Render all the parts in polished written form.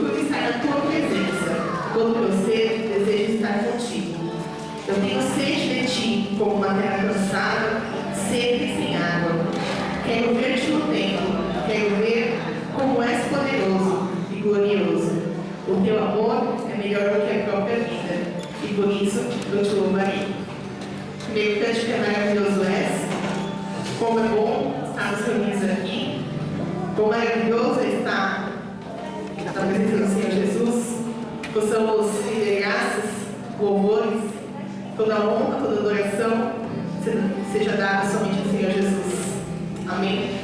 procuro estar na tua presença, quando meu ser deseja estar contigo. Eu tenho sede de ti, como uma terra cansada, seca e sem água. Quero ver-te no templo, quero ver como és poderoso e glorioso. O teu amor é melhor do que a própria vida, e por isso eu te louvarei. Primeiro cântico é maravilhoso és. Como é bom estarmos reunidos aqui. Como maravilhoso é estar na presença do Senhor Jesus. Possamos render graças, louvores, toda honra, toda adoração seja dada somente ao Senhor Jesus. Amém.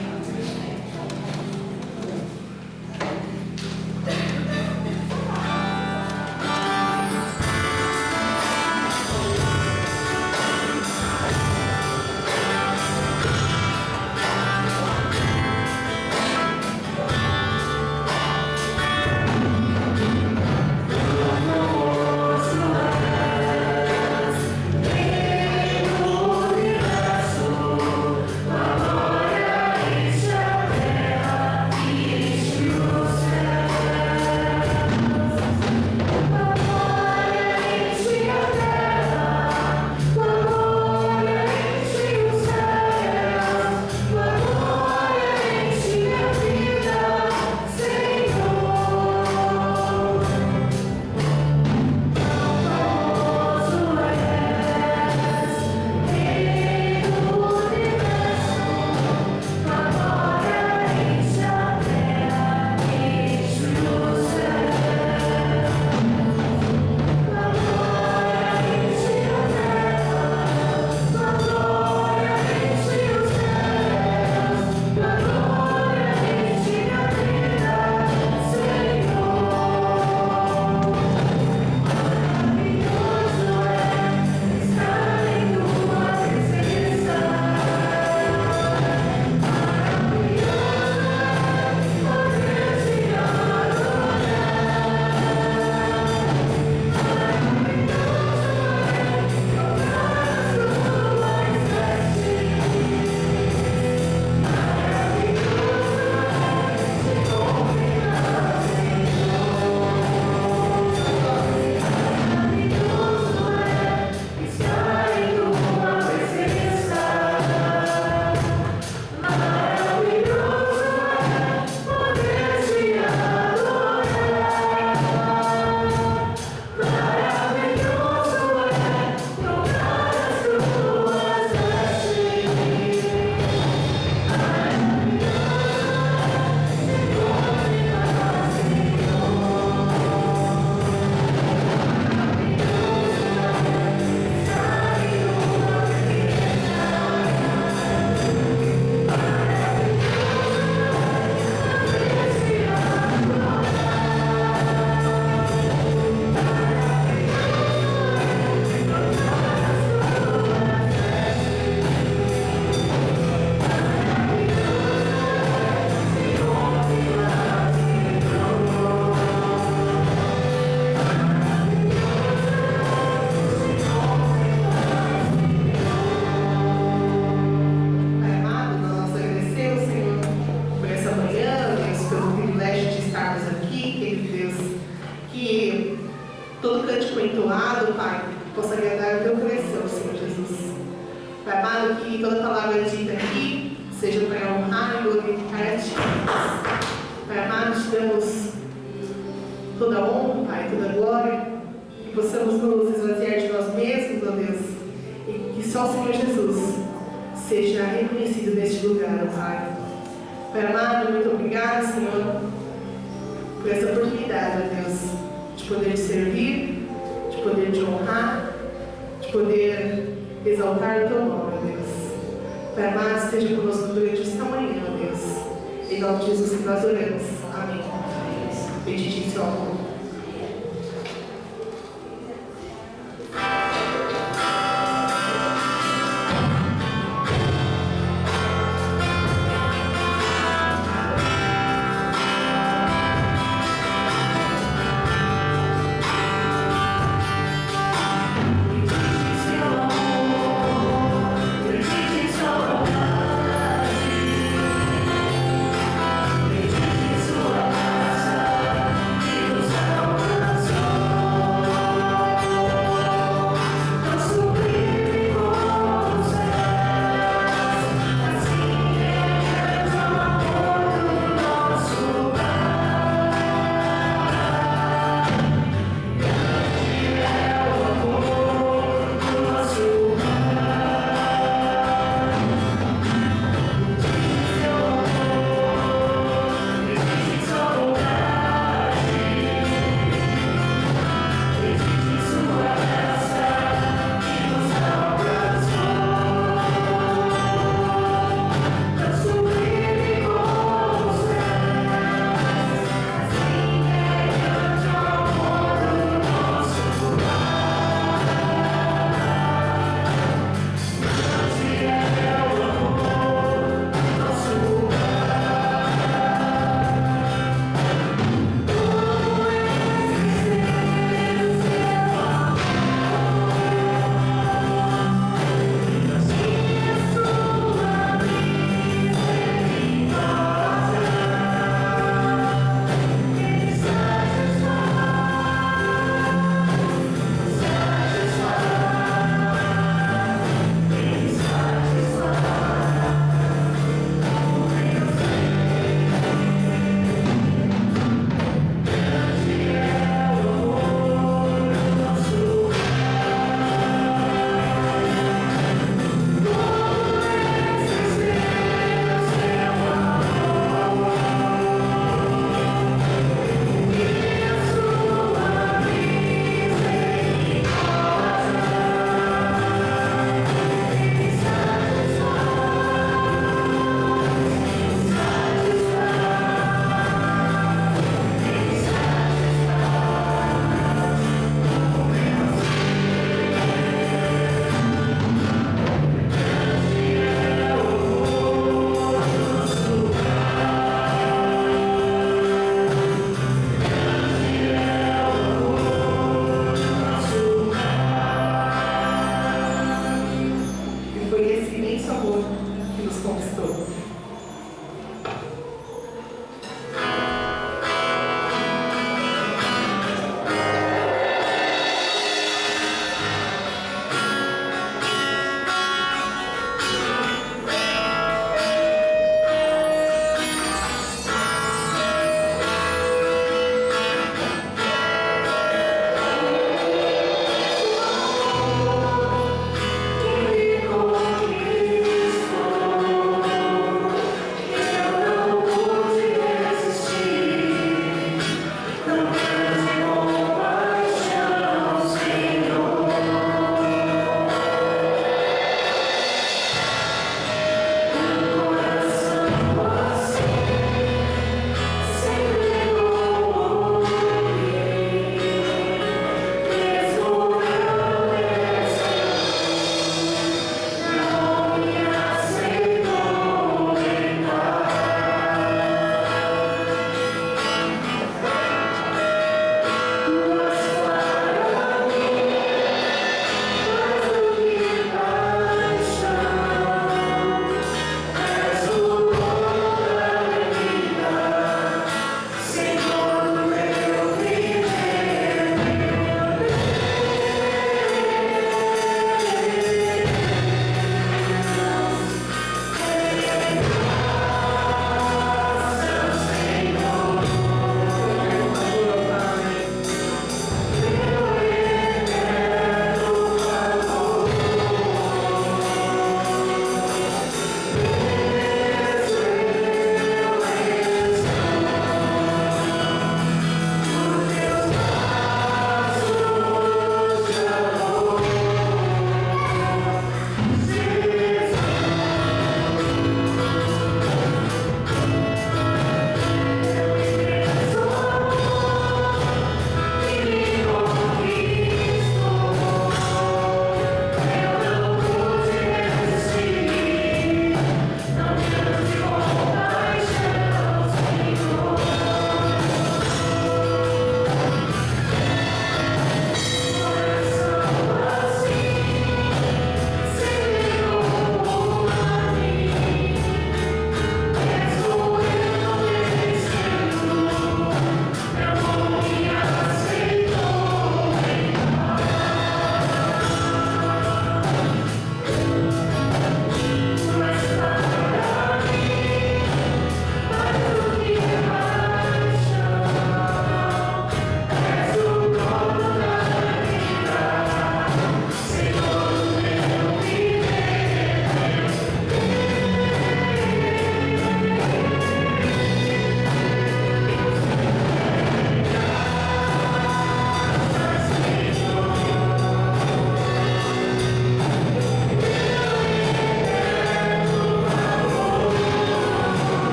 You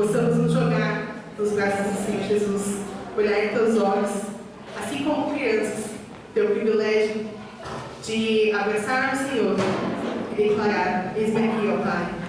possamos nos jogar nos braços do Senhor Jesus, olhar em teus olhos, assim como crianças, ter o privilégio de abraçar o Senhor e declarar: eis-me aqui, ó Pai.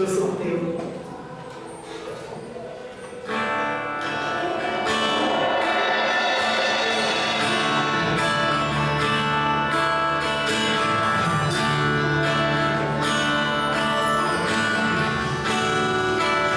Eu sou teu. Os braços do Pai.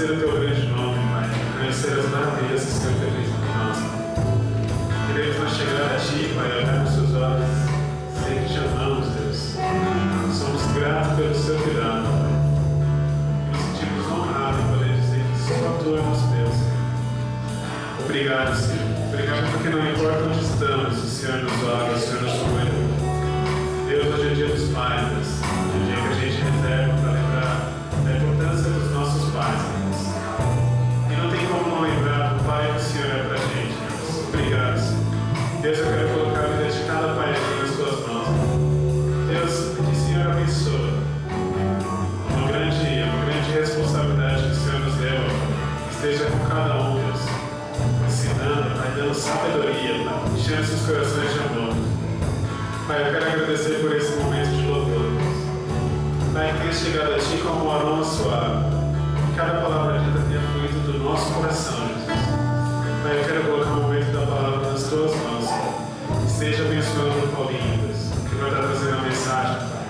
agradecer o teu grande nome, Pai, conhecer as maravilhas que o Senhor tem feito por nós. Queremos nos chegar a Ti, Pai, olhar nos Seus olhos, dizer que Te amamos, Deus. Somos gratos pelo Seu cuidado, Pai. Nos sentimos honrados em poder dizer que só Tu é nosso Deus, Senhor. Obrigado, Senhor. Obrigado porque não importa onde estamos, o Senhor nos olha, o Senhor nos cuida. Deus, hoje é dia dos pais, Deus. É o dia que a gente reserva para lembrar da importância dos nossos pais, Deus. E não tem como não lembrar do Pai que o Senhor é para a gente, Deus. Obrigado, Senhor. Deus, eu quero colocar a vida de cada pai aqui nas Tuas mãos. Deus, que o Senhor abençoe. Uma grande responsabilidade que o Senhor nos deu, esteja com cada um, Deus. Ensinando, Pai, dando sabedoria, Pai. Enchendo seus corações de amor. Pai, eu quero agradecer por esse momento de louvor, Deus. Pai, que tenha chegado a Ti como um aroma suave. Que cada palavra dita tenha fluído do nosso coração, Jesus. Pai, eu quero colocar o momento da palavra nas Tuas mãos, Senhor. Esteja abençoando o Paulinho, Deus, que vai estar trazendo a mensagem, Pai.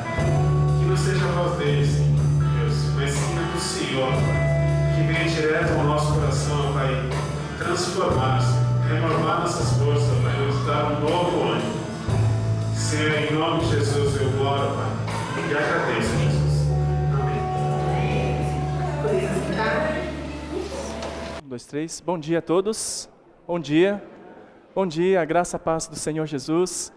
Que não seja a voz dele, sim, Deus, mas sim a do Senhor, Pai. Que venha direto ao nosso coração, Pai, transformar, Senhor, renovar nossas forças, Pai, nos dar um novo ânimo. Senhor, em nome de Jesus eu oro, Pai, e agradeço, Jesus. Amém. Podemos ficar? 1, 2, 3. Bom dia a todos. Bom dia. Bom dia, a graça e a paz do Senhor Jesus.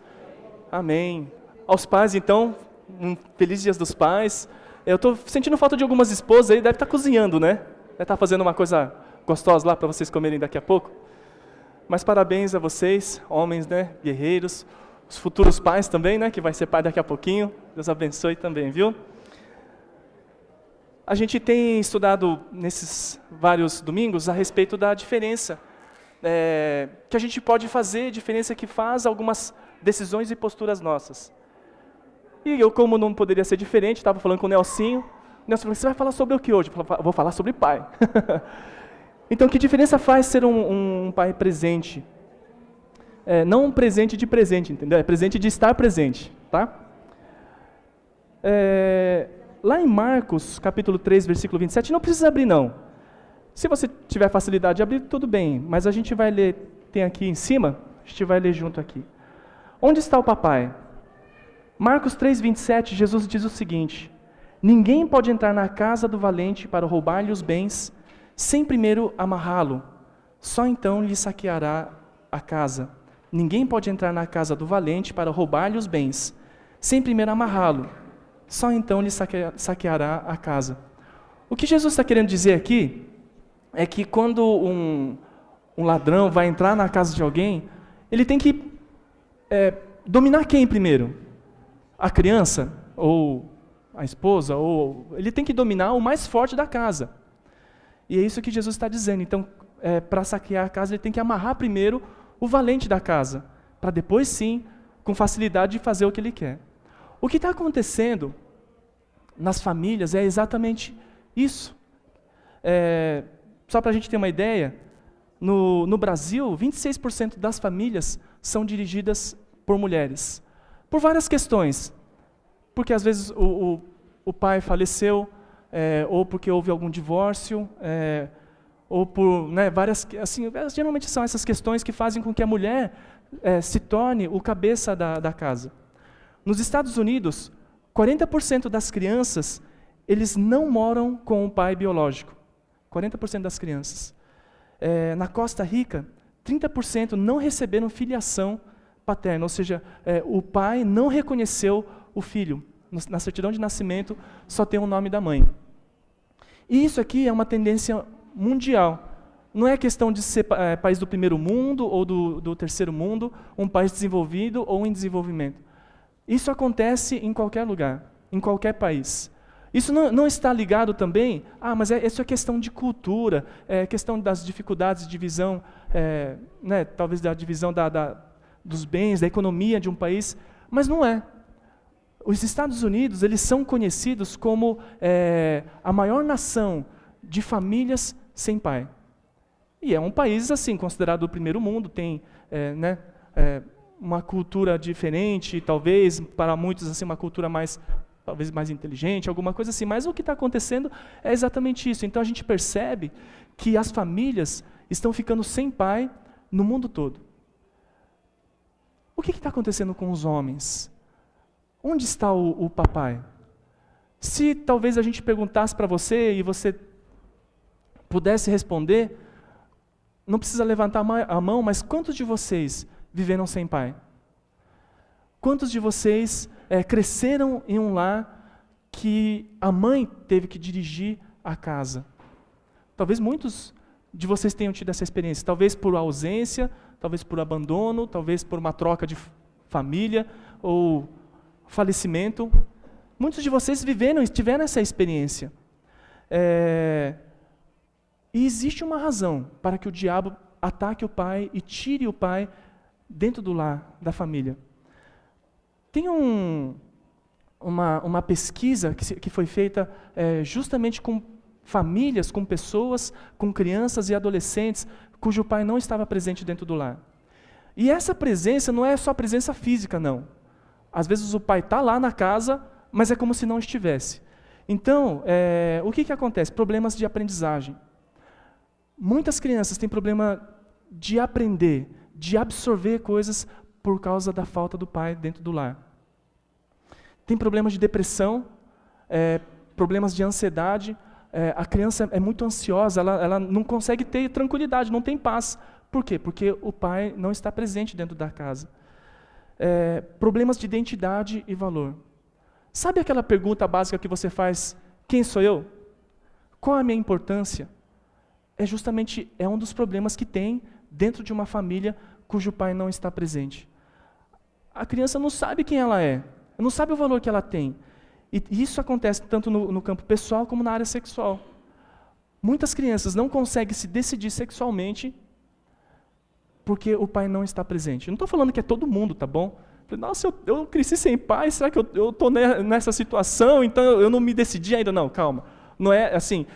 Amém. Aos pais, então, um feliz dia dos pais. Eu estou sentindo falta de algumas esposas aí, deve estar cozinhando, né? Deve estar fazendo uma coisa gostosa lá para vocês comerem daqui a pouco. Mas parabéns a vocês, homens, né? Guerreiros. Os futuros pais também, né? Que vai ser pai daqui a pouquinho. Deus abençoe também, viu? A gente tem estudado nesses vários domingos a respeito da diferença que a gente pode fazer, diferença que faz algumas decisões e posturas nossas. E eu, como não poderia ser diferente, estava falando com o Nelsinho. O Nelsinho falou, você vai falar sobre o que hoje? Eu vou falar sobre pai. Então, que diferença faz ser um pai presente? Não um presente de presente, entendeu? É presente de estar presente, tá? Lá em Marcos, capítulo 3, versículo 27, não precisa abrir não. Se você tiver facilidade de abrir, tudo bem, mas a gente vai ler, tem aqui em cima, a gente vai ler junto aqui. Onde está o papai? Marcos 3, 27, Jesus diz o seguinte, ninguém pode entrar na casa do valente para roubar-lhe os bens, sem primeiro amarrá-lo, só então lhe saqueará a casa. Ninguém pode entrar na casa do valente para roubar-lhe os bens, sem primeiro amarrá-lo, só então lhe saqueará a casa. O que Jesus está querendo dizer aqui é que quando um ladrão vai entrar na casa de alguém, ele tem que dominar quem primeiro? A criança, ou a esposa, ou ele tem que dominar o mais forte da casa. E é isso que Jesus está dizendo. Então, para saquear a casa, ele tem que amarrar primeiro o valente da casa, para depois sim, com facilidade, fazer o que ele quer. O que está acontecendo nas famílias é exatamente isso. Só para a gente ter uma ideia, no Brasil, 26% das famílias são dirigidas por mulheres. Por várias questões. Porque às vezes o pai faleceu, ou porque houve algum divórcio, ou por várias, assim, geralmente são essas questões que fazem com que a mulher se torne o cabeça da casa. Nos Estados Unidos, 40% das crianças, eles não moram com o pai biológico. 40% das crianças. Na Costa Rica, 30% não receberam filiação paterna, ou seja, o pai não reconheceu o filho. Na certidão de nascimento, só tem o nome da mãe. E isso aqui é uma tendência mundial. Não é questão de ser país do primeiro mundo ou do terceiro mundo, um país desenvolvido ou em desenvolvimento. Isso acontece em qualquer lugar, em qualquer país. Isso não está ligado também, mas isso é questão de cultura, é questão das dificuldades de divisão, talvez da divisão dos bens, da economia de um país, mas não é. Os Estados Unidos, eles são conhecidos como a maior nação de famílias sem pai. E é um país, assim, considerado o primeiro mundo, tem uma cultura diferente, talvez, para muitos, assim, uma cultura mais talvez mais inteligente, alguma coisa assim, mas o que está acontecendo é exatamente isso. Então a gente percebe que as famílias estão ficando sem pai no mundo todo. O que está acontecendo com os homens? Onde está o papai? Se talvez a gente perguntasse para você e você pudesse responder, não precisa levantar a mão, mas quantos de vocês viveram sem pai? Quantos de vocês cresceram em um lar que a mãe teve que dirigir a casa? Talvez muitos de vocês tenham tido essa experiência, talvez por ausência, talvez por abandono, talvez por uma troca de família ou falecimento. Muitos de vocês tiveram essa experiência. E existe uma razão para que o diabo ataque o pai e tire o pai dentro do lar, da família. Tem uma pesquisa que foi feita justamente com famílias, com pessoas, com crianças e adolescentes cujo pai não estava presente dentro do lar. E essa presença não é só presença física, não. Às vezes o pai está lá na casa, mas é como se não estivesse. Então, o que acontece? Problemas de aprendizagem. Muitas crianças têm problema de aprender, de absorver coisas por causa da falta do pai dentro do lar. Tem problemas de depressão, problemas de ansiedade. A criança é muito ansiosa, ela não consegue ter tranquilidade, não tem paz. Por quê? Porque o pai não está presente dentro da casa. Problemas de identidade e valor. Sabe aquela pergunta básica que você faz, quem sou eu? Qual a minha importância? Justamente um dos problemas que tem dentro de uma família cujo pai não está presente. A criança não sabe quem ela é, não sabe o valor que ela tem. E isso acontece tanto no campo pessoal como na área sexual. Muitas crianças não conseguem se decidir sexualmente porque o pai não está presente. Eu não estou falando que é todo mundo, tá bom? Nossa, eu cresci sem pai, será que eu estou nessa situação, então eu não me decidi ainda? Não, calma. Não é assim,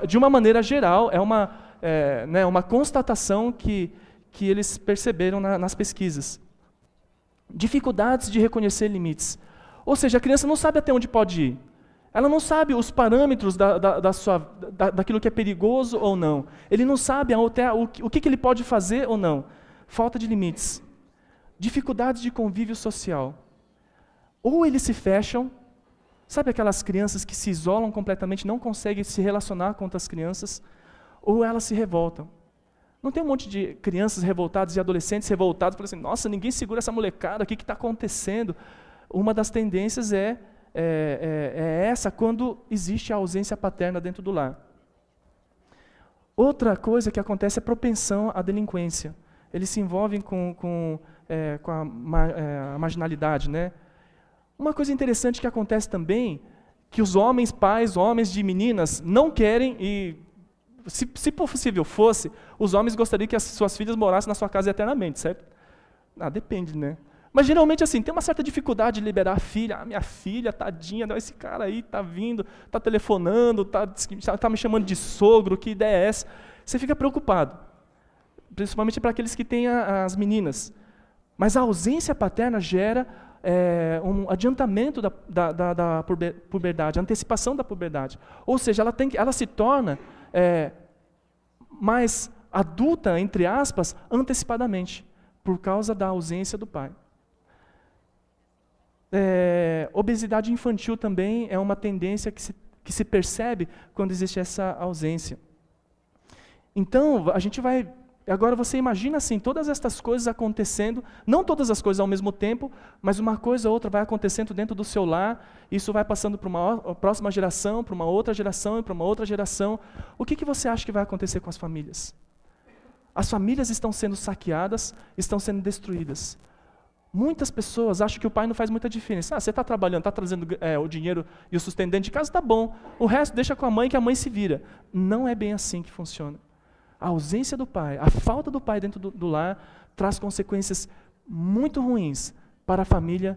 de uma maneira geral, é uma constatação que eles perceberam nas pesquisas. Dificuldades de reconhecer limites. Ou seja, a criança não sabe até onde pode ir. Ela não sabe os parâmetros daquilo que é perigoso ou não. Ele não sabe até o que ele pode fazer ou não. Falta de limites. Dificuldades de convívio social. Ou eles se fecham, sabe aquelas crianças que se isolam completamente, não conseguem se relacionar com outras crianças, ou elas se revoltam. Não tem um monte de crianças revoltadas e adolescentes revoltados, falando assim, nossa, ninguém segura essa molecada, o que está acontecendo? Uma das tendências é essa, quando existe a ausência paterna dentro do lar. Outra coisa que acontece é a propensão à delinquência. Eles se envolvem com a marginalidade, né? Uma coisa interessante que acontece também, que os pais de meninas, não querem, e se possível fosse, os homens gostariam que as suas filhas morassem na sua casa eternamente, certo? Depende, né? Mas geralmente assim, tem uma certa dificuldade de liberar a filha. Minha filha, tadinha, esse cara aí está vindo, está telefonando, está me chamando de sogro, que ideia é essa? Você fica preocupado, principalmente para aqueles que têm as meninas. Mas a ausência paterna gera um adiantamento da puberdade, a antecipação da puberdade. Ou seja, ela se torna mais adulta, entre aspas, antecipadamente, por causa da ausência do pai. Obesidade infantil também é uma tendência que se percebe quando existe essa ausência. Então, a gente vai... Agora você imagina assim, todas estas coisas acontecendo, não todas as coisas ao mesmo tempo, mas uma coisa ou outra vai acontecendo dentro do seu lar, isso vai passando para uma próxima geração, para uma outra geração e para uma outra geração. O que você acha que vai acontecer com as famílias? As famílias estão sendo saqueadas, estão sendo destruídas. Muitas pessoas acham que o pai não faz muita diferença. Você está trabalhando, está trazendo o dinheiro e o sustento dentro de casa, está bom. O resto deixa com a mãe, que a mãe se vira. Não é bem assim que funciona. A ausência do pai, a falta do pai dentro do lar, traz consequências muito ruins para a família,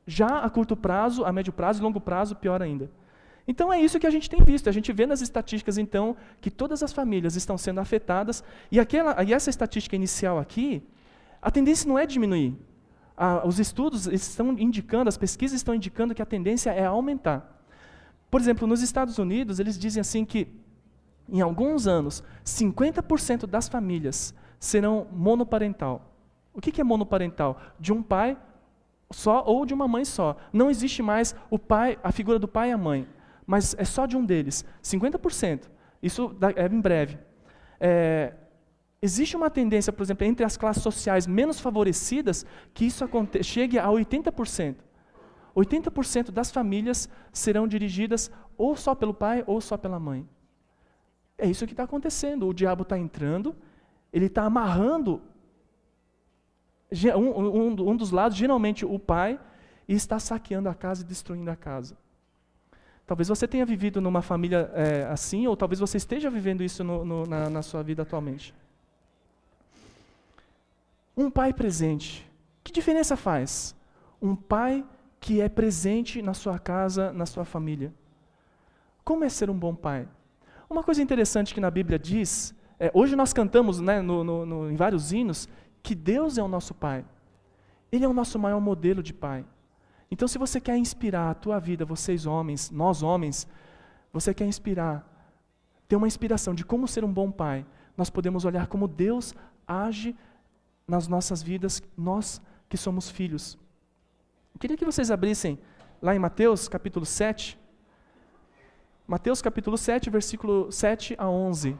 já a curto prazo, a médio prazo e longo prazo, pior ainda. Então é isso que a gente tem visto. A gente vê nas estatísticas, então, que todas as famílias estão sendo afetadas, e essa estatística inicial aqui, a tendência não é diminuir. Os estudos estão indicando, as pesquisas estão indicando que a tendência é aumentar. Por exemplo, nos Estados Unidos, eles dizem assim que, em alguns anos, 50% das famílias serão monoparental. O que é monoparental? De um pai só ou de uma mãe só. Não existe mais o pai, a figura do pai e a mãe, mas é só de um deles. 50%. Isso é em breve. Existe uma tendência, por exemplo, entre as classes sociais menos favorecidas, que isso chegue a 80%. 80% das famílias serão dirigidas ou só pelo pai ou só pela mãe. É isso que está acontecendo. O diabo está entrando, ele está amarrando um dos lados, geralmente o pai, e está saqueando a casa e destruindo a casa. Talvez você tenha vivido numa família assim, ou talvez você esteja vivendo isso na sua vida atualmente. Um pai presente. Que diferença faz? Um pai que é presente na sua casa, na sua família. Como é ser um bom pai? Uma coisa interessante que na Bíblia diz, hoje nós cantamos, né, em vários hinos, que Deus é o nosso pai. Ele é o nosso maior modelo de pai. Então, se você quer inspirar a tua vida, vocês homens, nós homens, você quer ter uma inspiração de como ser um bom pai, nós podemos olhar como Deus age nas nossas vidas, nós que somos filhos. Eu queria que vocês abrissem lá em Mateus capítulo 7. Mateus capítulo 7, versículo 7 a 11.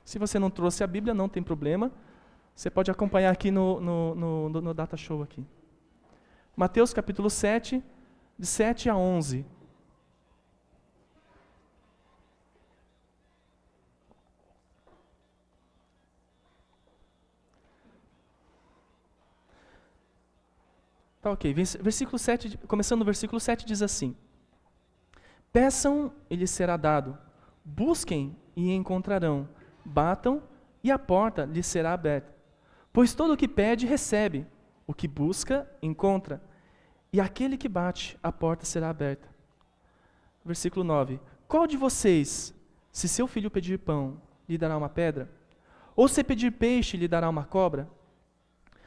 Se você não trouxe a Bíblia, não tem problema. Você pode acompanhar aqui no Data Show aqui. Mateus capítulo 7, de 7 a 11. Tá ok. Versículo 7, começando no versículo 7, diz assim: Peçam e lhes será dado, busquem e encontrarão, batam e a porta lhes será aberta. Pois todo o que pede, recebe, o que busca, encontra, e aquele que bate, a porta será aberta. Versículo 9: Qual de vocês, se seu filho pedir pão, lhe dará uma pedra? Ou se pedir peixe, lhe dará uma cobra?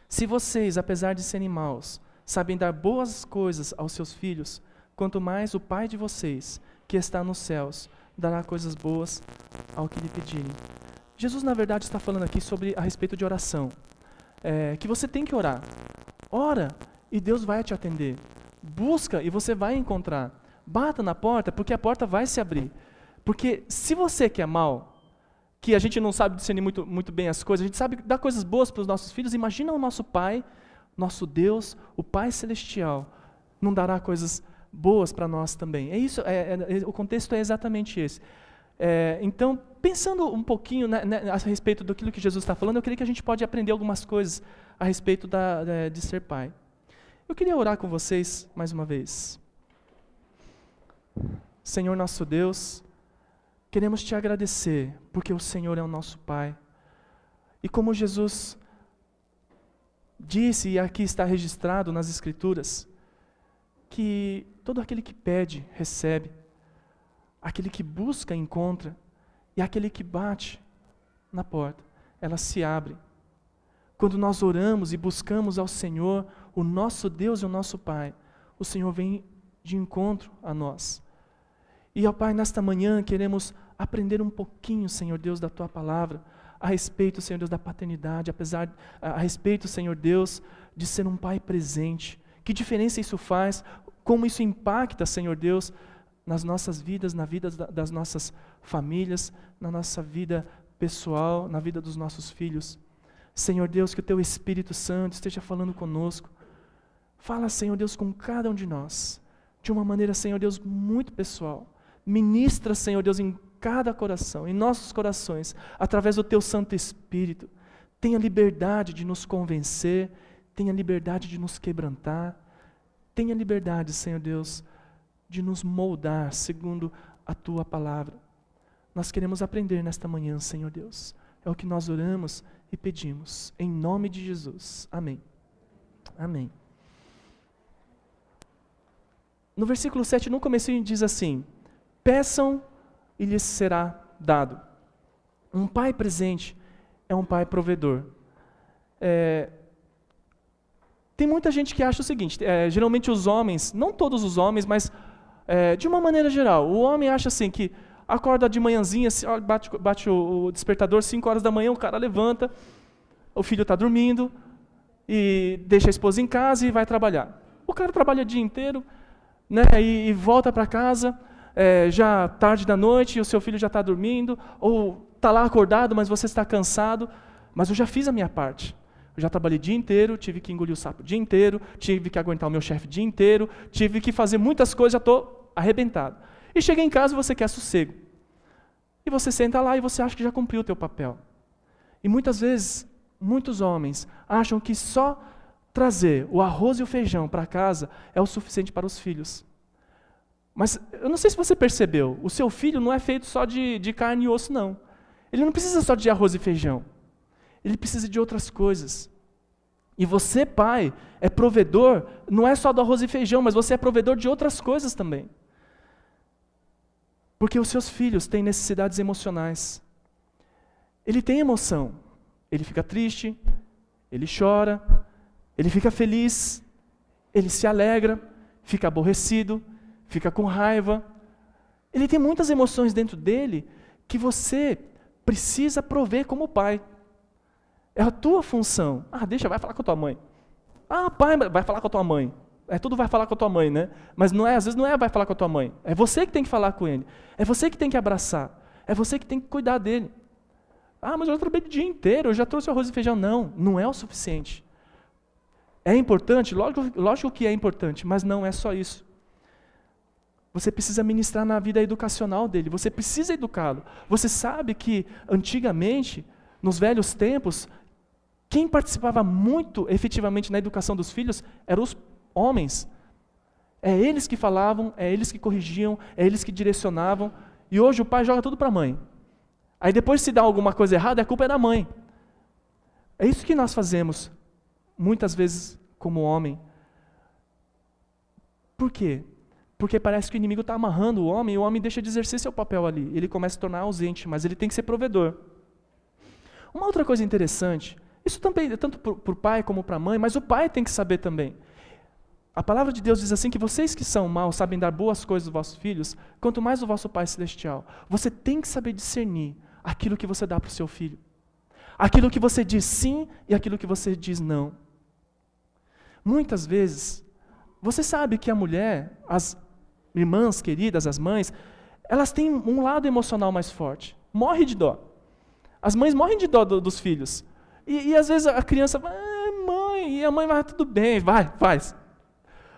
Se vocês, apesar de serem maus, sabem dar boas coisas aos seus filhos, quanto mais o Pai de vocês, que está nos céus, dará coisas boas ao que lhe pedirem. Jesus, na verdade, está falando aqui a respeito de oração. Que você tem que orar. Ora, e Deus vai te atender. Busca, e você vai encontrar. Bata na porta, porque a porta vai se abrir. Porque se você que é mau, que a gente não sabe discernir muito bem as coisas, a gente sabe dar coisas boas para os nossos filhos, imagina o nosso Pai, nosso Deus, o Pai Celestial, não dará coisas boas para nós também. O contexto é exatamente esse. Então, pensando um pouquinho a respeito daquilo que Jesus está falando, eu creio que a gente pode aprender algumas coisas a respeito de ser pai. Eu queria orar com vocês mais uma vez. Senhor nosso Deus, queremos te agradecer, porque o Senhor é o nosso Pai. E como Jesus disse, e aqui está registrado nas Escrituras, que todo aquele que pede, recebe. Aquele que busca, encontra. E aquele que bate na porta, ela se abre. Quando nós oramos e buscamos ao Senhor, o nosso Deus e o nosso Pai, o Senhor vem de encontro a nós. E, ó Pai, nesta manhã queremos aprender um pouquinho, Senhor Deus, da Tua Palavra, a respeito, Senhor Deus, da paternidade, a respeito, Senhor Deus, de ser um Pai presente. Que diferença isso faz, como isso impacta, Senhor Deus, nas nossas vidas, na vida das nossas famílias, na nossa vida pessoal, na vida dos nossos filhos. Senhor Deus, que o Teu Espírito Santo esteja falando conosco. Fala, Senhor Deus, com cada um de nós, de uma maneira, Senhor Deus, muito pessoal. Ministra, Senhor Deus, em cada coração, em nossos corações, através do Teu Santo Espírito. Tenha liberdade de nos convencer, tenha liberdade de nos quebrantar, tenha liberdade, Senhor Deus, de nos moldar segundo a Tua Palavra. Nós queremos aprender nesta manhã, Senhor Deus. É o que nós oramos e pedimos, em nome de Jesus. Amém. Amém. No versículo 7, no comecinho, diz assim: Peçam e lhes será dado. Um pai presente, é um pai provedor. Tem muita gente que acha o seguinte, geralmente os homens, não todos os homens, mas de uma maneira geral, o homem acha assim que acorda de manhãzinha, bate o despertador, 5 horas da manhã, o cara levanta, o filho está dormindo, e deixa a esposa em casa e vai trabalhar. O cara trabalha o dia inteiro, né, e volta para casa, já tarde da noite, e o seu filho já está dormindo, ou está lá acordado, mas você está cansado, mas eu já fiz a minha parte. Eu já trabalhei o dia inteiro, tive que engolir o sapo o dia inteiro, tive que aguentar o meu chefe o dia inteiro, tive que fazer muitas coisas, já estou arrebentado. E chega em casa e você quer sossego. E você senta lá e você acha que já cumpriu o teu papel. E muitas vezes, muitos homens acham que só trazer o arroz e o feijão para casa é o suficiente para os filhos. Mas eu não sei se você percebeu, o seu filho não é feito só de carne e osso, não. Ele não precisa só de arroz e feijão. Ele precisa de outras coisas. E você, pai, é provedor, não é só do arroz e feijão, mas você é provedor de outras coisas também. Porque os seus filhos têm necessidades emocionais. Ele tem emoção. Ele fica triste, ele chora, ele fica feliz, ele se alegra, fica aborrecido, fica com raiva. Ele tem muitas emoções dentro dele que você precisa prover como pai. É a tua função. Deixa, vai falar com a tua mãe. Pai, vai falar com a tua mãe. Tudo vai falar com a tua mãe, né? Mas às vezes não vai falar com a tua mãe. É você que tem que falar com ele. É você que tem que abraçar. É você que tem que cuidar dele. Mas eu já trabalhei o dia inteiro, eu já trouxe arroz e feijão. Não é o suficiente. É importante? Lógico que é importante, mas não é só isso. Você precisa ministrar na vida educacional dele, você precisa educá-lo. Você sabe que, antigamente, nos velhos tempos, quem participava muito efetivamente na educação dos filhos eram os homens. É eles que falavam, é eles que corrigiam, é eles que direcionavam. E hoje o pai joga tudo para a mãe. Aí depois se dá alguma coisa errada, a culpa é da mãe. É isso que nós fazemos, muitas vezes, como homem. Por quê? Porque parece que o inimigo está amarrando o homem e o homem deixa de exercer seu papel ali. Ele começa a se tornar ausente, mas ele tem que ser provedor. Uma outra coisa interessante, isso também é tanto para o pai como para a mãe, mas o pai tem que saber também. A palavra de Deus diz assim que vocês que são maus sabem dar boas coisas aos vossos filhos, quanto mais o vosso Pai Celestial. Você tem que saber discernir aquilo que você dá para o seu filho. Aquilo que você diz sim e aquilo que você diz não. Muitas vezes, você sabe que a mulher, as irmãs queridas, as mães, elas têm um lado emocional mais forte. Morre de dó. As mães morrem de dó dos filhos. E às vezes a criança vai, mãe, e a mãe vai, tudo bem, vai, faz.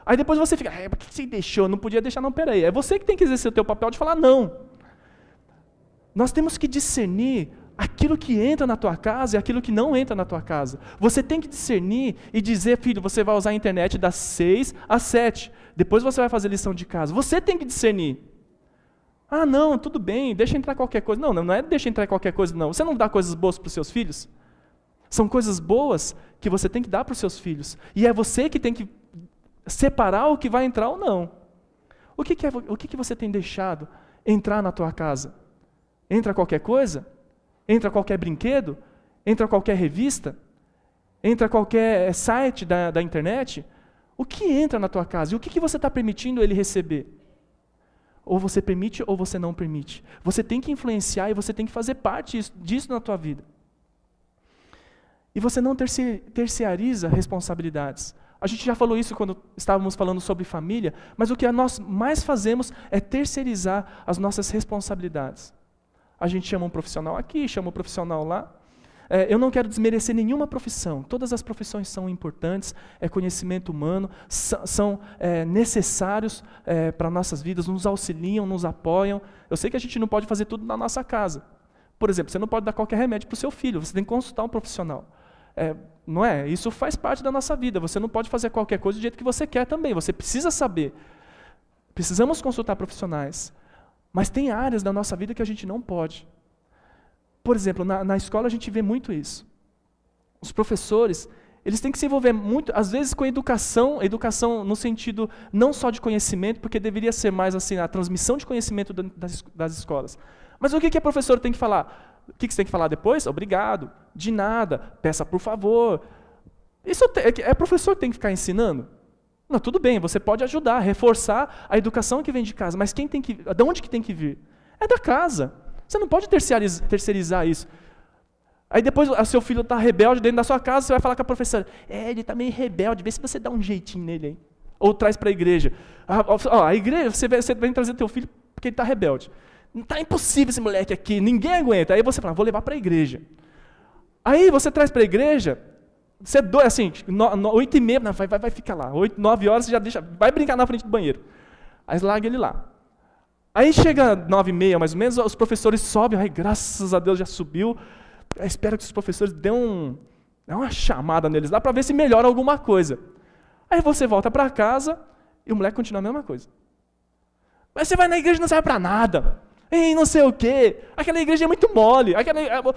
Aí depois você fica, por que você deixou? Não podia deixar, não, peraí. É você que tem que exercer o teu papel de falar não. Nós temos que discernir aquilo que entra na tua casa e aquilo que não entra na tua casa. Você tem que discernir e dizer, filho, você vai usar a internet das 6 às 7. Depois você vai fazer lição de casa. Você tem que discernir. Não, tudo bem, deixa entrar qualquer coisa. Não é deixa entrar qualquer coisa, não. Você não dá coisas boas para os seus filhos? São coisas boas que você tem que dar para os seus filhos. E é você que tem que separar o que vai entrar ou não. O que você tem deixado entrar na tua casa? Entra qualquer coisa? Entra qualquer brinquedo? Entra qualquer revista? Entra qualquer site da internet? O que entra na tua casa? E o que você está permitindo ele receber? Ou você permite ou você não permite. Você tem que influenciar e você tem que fazer parte disso na tua vida. E você não terciariza responsabilidades. A gente já falou isso quando estávamos falando sobre família, mas o que nós mais fazemos é terceirizar as nossas responsabilidades. A gente chama um profissional aqui, chama um profissional lá. Eu não quero desmerecer nenhuma profissão. Todas as profissões são importantes, é conhecimento humano, são necessários para nossas vidas, nos auxiliam, nos apoiam. Eu sei que a gente não pode fazer tudo na nossa casa. Por exemplo, você não pode dar qualquer remédio para o seu filho, você tem que consultar um profissional. Não é? Isso faz parte da nossa vida. Você não pode fazer qualquer coisa do jeito que você quer também. Você precisa saber. Precisamos consultar profissionais. Mas tem áreas da nossa vida que a gente não pode. Por exemplo, na escola a gente vê muito isso. Os professores, eles têm que se envolver muito, às vezes com educação no sentido não só de conhecimento, porque deveria ser mais assim, a transmissão de conhecimento das escolas. Mas o que a professora tem que falar? O que você tem que falar depois? Obrigado, de nada, peça por favor. Isso é professor que tem que ficar ensinando? Não, tudo bem, você pode ajudar, reforçar a educação que vem de casa, mas de onde que tem que vir? É da casa. Você não pode terceirizar isso. Aí depois o seu filho está rebelde dentro da sua casa, você vai falar com a professora, ele está meio rebelde, vê se você dá um jeitinho nele aí. Ou traz para a igreja. A igreja, você vem trazer teu filho porque ele está rebelde. Não está impossível esse moleque aqui, ninguém aguenta. Aí você fala, vou levar para a igreja. Aí você traz para a igreja, você assim, 8h30, vai ficar lá. 8, 9 horas você já deixa, vai brincar na frente do banheiro. Aí larga ele lá. Aí chega 9h30 mais ou menos, os professores sobem, ai, graças a Deus já subiu. Eu espero que os professores dêem uma chamada neles lá para ver se melhora alguma coisa. Aí você volta para casa e o moleque continua a mesma coisa. Mas você vai na igreja e não serve para nada. E não sei o quê. Aquela igreja é muito mole.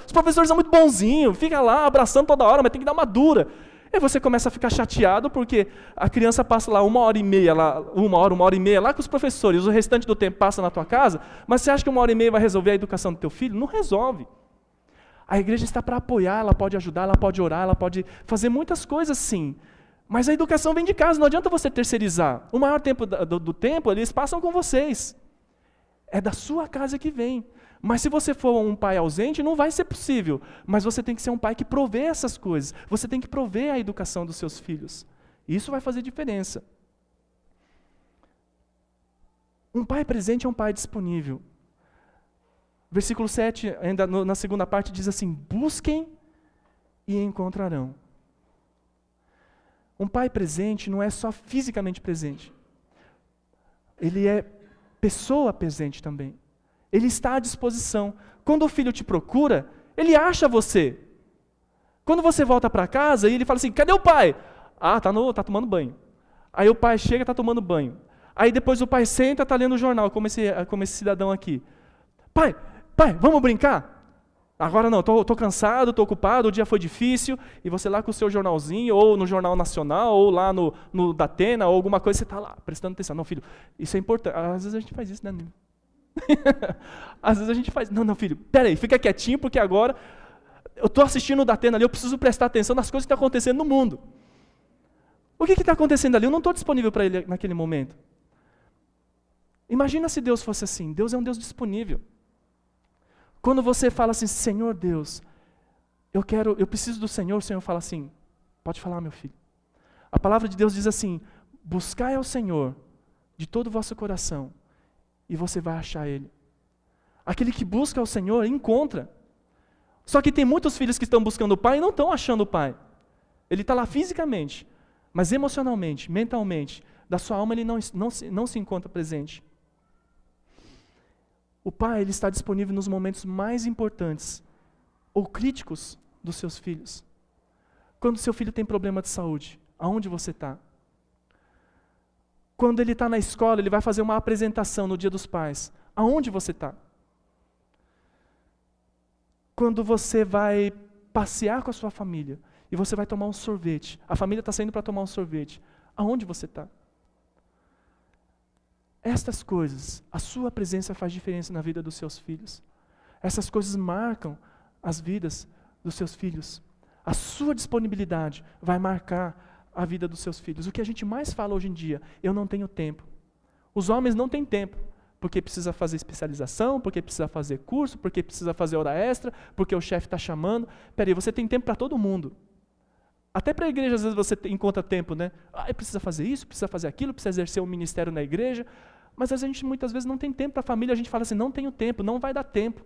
Os professores são muito bonzinhos. Fica lá abraçando toda hora, mas tem que dar uma dura. Aí você começa a ficar chateado porque a criança passa lá 1h30, uma hora e meia lá com os professores. O restante do tempo passa na tua casa. Mas você acha que 1h30 vai resolver a educação do teu filho? Não resolve. A igreja está para apoiar, ela pode ajudar, ela pode orar, ela pode fazer muitas coisas sim. Mas a educação vem de casa, não adianta você terceirizar. O maior tempo do tempo eles passam com vocês. É da sua casa que vem. Mas se você for um pai ausente, não vai ser possível. Mas você tem que ser um pai que provê essas coisas. Você tem que prover a educação dos seus filhos. Isso vai fazer diferença. Um pai presente é um pai disponível. Versículo 7, ainda na segunda parte, diz assim, busquem e encontrarão. Um pai presente não é só fisicamente presente. Ele é pessoa presente também. Ele está à disposição. Quando o filho te procura, ele acha você. Quando você volta para casa e ele fala assim, cadê o pai? Tá tomando banho. Aí o pai chega, está tomando banho. Aí depois o pai senta, está lendo o jornal, como esse cidadão aqui. Pai, vamos brincar? Agora não, estou cansado, estou ocupado, o dia foi difícil, e você lá com o seu jornalzinho, ou no Jornal Nacional, ou lá no Datena, ou alguma coisa, você está lá prestando atenção. Não, filho, isso é importante. Às vezes a gente faz isso, né? Às vezes a gente faz, não, filho, peraí, fica quietinho, porque agora eu estou assistindo o Datena ali, eu preciso prestar atenção nas coisas que estão acontecendo no mundo. O que está acontecendo ali? Eu não estou disponível para ele naquele momento. Imagina se Deus fosse assim. Deus é um Deus disponível. Quando você fala assim, Senhor Deus, eu preciso do Senhor, o Senhor fala assim, pode falar, meu filho. A palavra de Deus diz assim, buscai ao Senhor de todo o vosso coração, e você vai achar Ele. Aquele que busca ao Senhor, encontra. Só que tem muitos filhos que estão buscando o Pai e não estão achando o Pai. Ele está lá fisicamente, mas emocionalmente, mentalmente, da sua alma ele não se encontra presente. O pai ele está disponível nos momentos mais importantes ou críticos dos seus filhos. Quando seu filho tem problema de saúde, aonde você está? Quando ele está na escola, ele vai fazer uma apresentação no Dia dos Pais, aonde você está? Quando você vai passear com a sua família e você vai tomar um sorvete, a família está saindo para tomar um sorvete, aonde você está? Estas coisas, a sua presença faz diferença na vida dos seus filhos. Essas coisas marcam as vidas dos seus filhos. A sua disponibilidade vai marcar a vida dos seus filhos. O que a gente mais fala hoje em dia, eu não tenho tempo. Os homens não têm tempo, porque precisa fazer especialização, porque precisa fazer curso, porque precisa fazer hora extra, porque o chefe está chamando. Peraí, você tem tempo para todo mundo. Até para a igreja, às vezes, você encontra tempo, né? Precisa fazer isso, precisa fazer aquilo, precisa exercer um ministério na igreja. Mas a gente muitas vezes não tem tempo para a família, a gente fala assim, não tenho tempo, não vai dar tempo.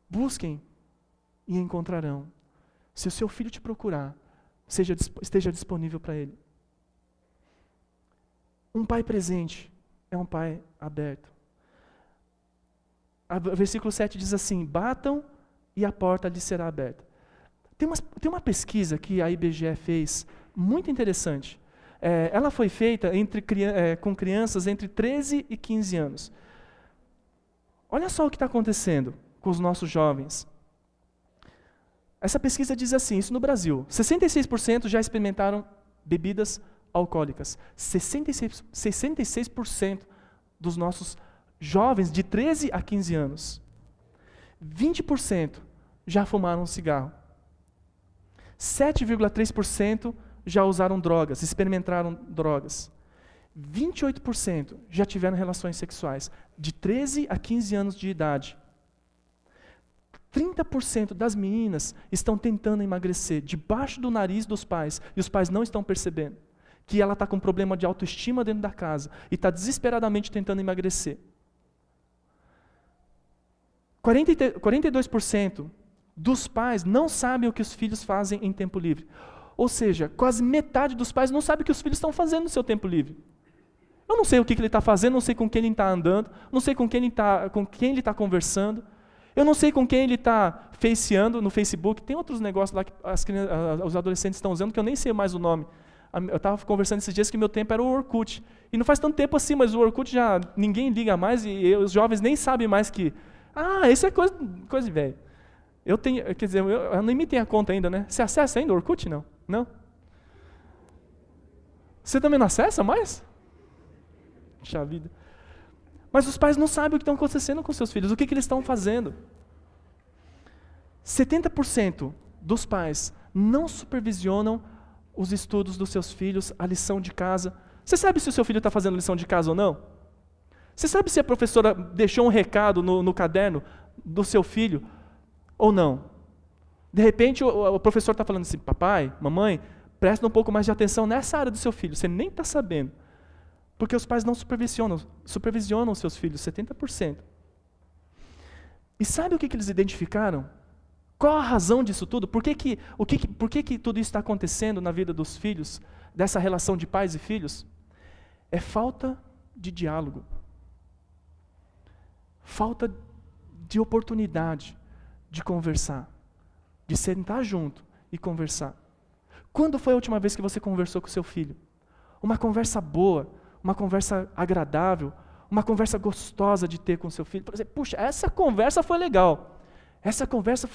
Busquem e encontrarão. Se o seu filho te procurar, esteja disponível para ele. Um pai presente é um pai aberto. O versículo 7 diz assim, batam e a porta lhes será aberta. Tem uma pesquisa que a IBGE fez, muito interessante. Ela foi feita com crianças entre 13 e 15 anos. Olha só o que está acontecendo com os nossos jovens. Essa pesquisa diz assim, isso no Brasil, 66% já experimentaram bebidas alcoólicas. 66% dos nossos jovens de 13 a 15 anos 20% já fumaram um cigarro. 7,3% já usaram drogas, experimentaram drogas. 28% já tiveram relações sexuais, de 13 a 15 anos de idade. 30% das meninas estão tentando emagrecer debaixo do nariz dos pais, e os pais não estão percebendo que ela está com um problema de autoestima dentro da casa e está desesperadamente tentando emagrecer. 42% dos pais não sabem o que os filhos fazem em tempo livre. Ou seja, quase metade dos pais não sabe o que os filhos estão fazendo no seu tempo livre. Eu não sei o que ele está fazendo, não sei com quem ele está andando, não sei com quem ele está conversando, eu não sei com quem ele está faceando no Facebook. Tem outros negócios lá que os adolescentes estão usando que eu nem sei mais o nome. Eu estava conversando esses dias que meu tempo era o Orkut. E não faz tanto tempo assim, mas o Orkut já ninguém liga mais e os jovens nem sabem mais que... isso é coisa de velho. Eu nem me tenho a conta ainda, né? Você acessa ainda o Orkut? Não? Não? Você também não acessa mais? Puxa vida. Mas os pais não sabem o que está acontecendo com seus filhos, o que eles estão fazendo. 70% dos pais não supervisionam os estudos dos seus filhos, a lição de casa. Você sabe se o seu filho está fazendo lição de casa ou não? Você sabe se a professora deixou um recado no caderno do seu filho ou não? De repente o professor está falando assim, papai, mamãe, presta um pouco mais de atenção nessa área do seu filho, você nem está sabendo. Porque os pais não supervisionam os seus filhos, 70%. E sabe o que eles identificaram? Qual a razão disso tudo? Por que tudo isso está acontecendo na vida dos filhos, dessa relação de pais e filhos? É falta de diálogo. Falta de oportunidade de conversar, de sentar junto e conversar. Quando foi a última vez que você conversou com seu filho? Uma conversa boa, uma conversa agradável, uma conversa gostosa de ter com seu filho. Por exemplo, puxa, essa conversa foi legal. Essa conversa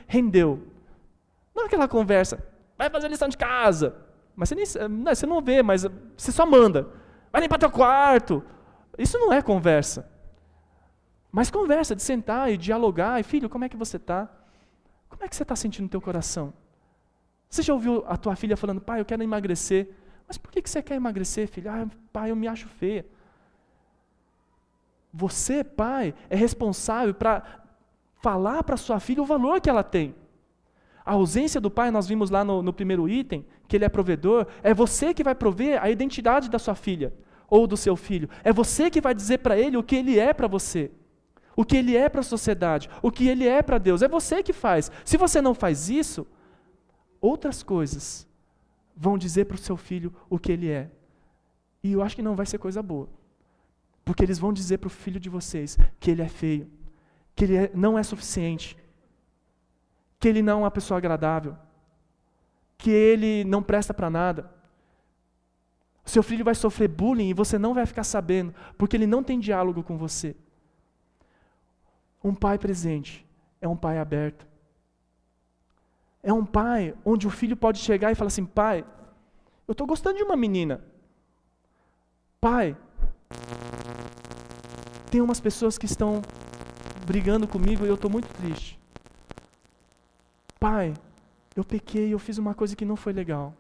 rendeu. Não é aquela conversa, vai fazer lição de casa. Mas você não vê, mas você só manda. Vai limpar teu quarto. Isso não é conversa. Mas conversa de sentar e dialogar. E filho, como é que você está? Como é que você está sentindo no teu coração? Você já ouviu a tua filha falando, pai, eu quero emagrecer. Mas por que você quer emagrecer, filho? Pai, eu me acho feia. Você, pai, é responsável para falar para sua filha o valor que ela tem. A ausência do pai, nós vimos lá no primeiro item, que ele é provedor, é você que vai prover a identidade da sua filha, ou do seu filho. É você que vai dizer para ele o que ele é para você, o que ele é para a sociedade, o que ele é para Deus. É você que faz. Se você não faz isso, outras coisas vão dizer para o seu filho o que ele é. E eu acho que não vai ser coisa boa. Porque eles vão dizer para o filho de vocês que ele é feio, que ele não é suficiente, que ele não é uma pessoa agradável, que ele não presta para nada. O seu filho vai sofrer bullying e você não vai ficar sabendo, porque ele não tem diálogo com você. Um pai presente é um pai aberto. É um pai onde o filho pode chegar e falar assim, pai, eu estou gostando de uma menina. Pai, tem umas pessoas que estão brigando comigo e eu estou muito triste. Pai, eu pequei, eu fiz uma coisa que não foi legal.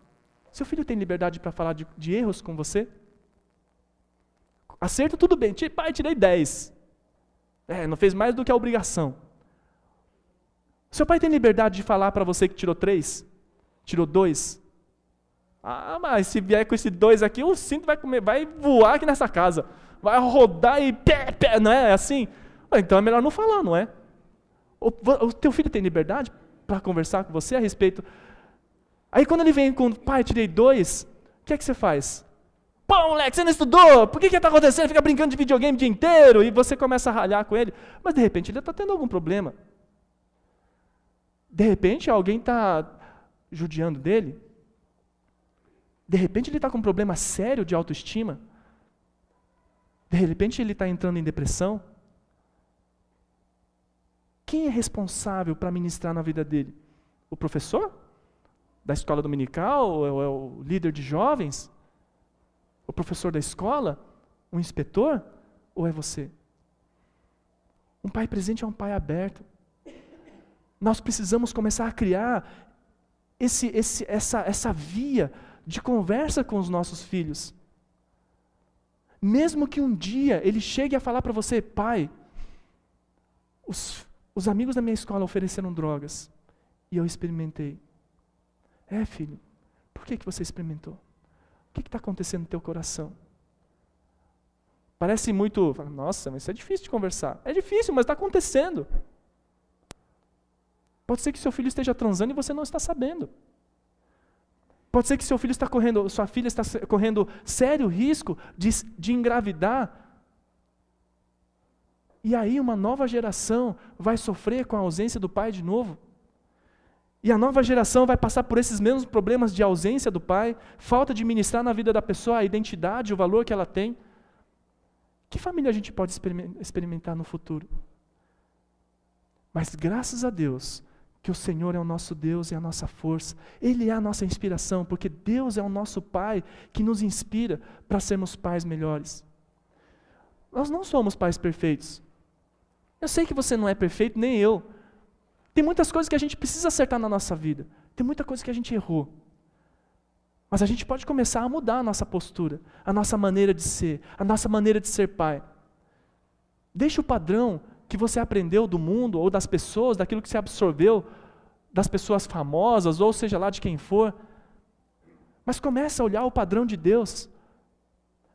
Seu filho tem liberdade para falar de erros com você? Acerto, tudo bem. Pai, tirei 10. Não fez mais do que a obrigação. Seu pai tem liberdade de falar para você que tirou 3? Tirou 2? Mas se vier com esse 2 aqui, o cinto vai voar aqui nessa casa. Vai rodar e pé, não é assim? Então é melhor não falar, não é? O teu filho tem liberdade para conversar com você a respeito? Aí quando ele vem com, pai, tirei 2, o que é que você faz? Pô, moleque, você não estudou? Por que está acontecendo? Fica brincando de videogame o dia inteiro? E você começa a ralhar com ele. Mas de repente ele está tendo algum problema. De repente alguém está judiando dele. De repente ele está com um problema sério de autoestima. De repente ele está entrando em depressão. Quem é responsável para ministrar na vida dele? O professor? Da escola dominical? Ou é o líder de jovens? O professor da escola? Um inspetor? Ou é você? Um pai presente é um pai aberto. Nós precisamos começar a criar essa via de conversa com os nossos filhos. Mesmo que um dia ele chegue a falar para você: pai, os amigos da minha escola ofereceram drogas e eu experimentei. Filho, por que você experimentou? O que está acontecendo no teu coração? Parece muito, nossa, mas isso é difícil de conversar. É difícil, mas está acontecendo. Pode ser que seu filho esteja transando e você não está sabendo. Pode ser que seu filho está correndo, sua filha está correndo sério risco de engravidar. E aí uma nova geração vai sofrer com a ausência do pai de novo. E a nova geração vai passar por esses mesmos problemas de ausência do pai, falta de ministrar na vida da pessoa a identidade, o valor que ela tem. Que família a gente pode experimentar no futuro? Mas graças a Deus, que o Senhor é o nosso Deus e a nossa força. Ele é a nossa inspiração, porque Deus é o nosso Pai que nos inspira para sermos pais melhores. Nós não somos pais perfeitos. Eu sei que você não é perfeito, nem eu. Tem muitas coisas que a gente precisa acertar na nossa vida. Tem muita coisa que a gente errou. Mas a gente pode começar a mudar a nossa postura, a nossa maneira de ser, a nossa maneira de ser pai. Deixa o padrão que você aprendeu do mundo ou das pessoas, daquilo que você absorveu das pessoas famosas, ou seja lá de quem for. Mas começa a olhar o padrão de Deus.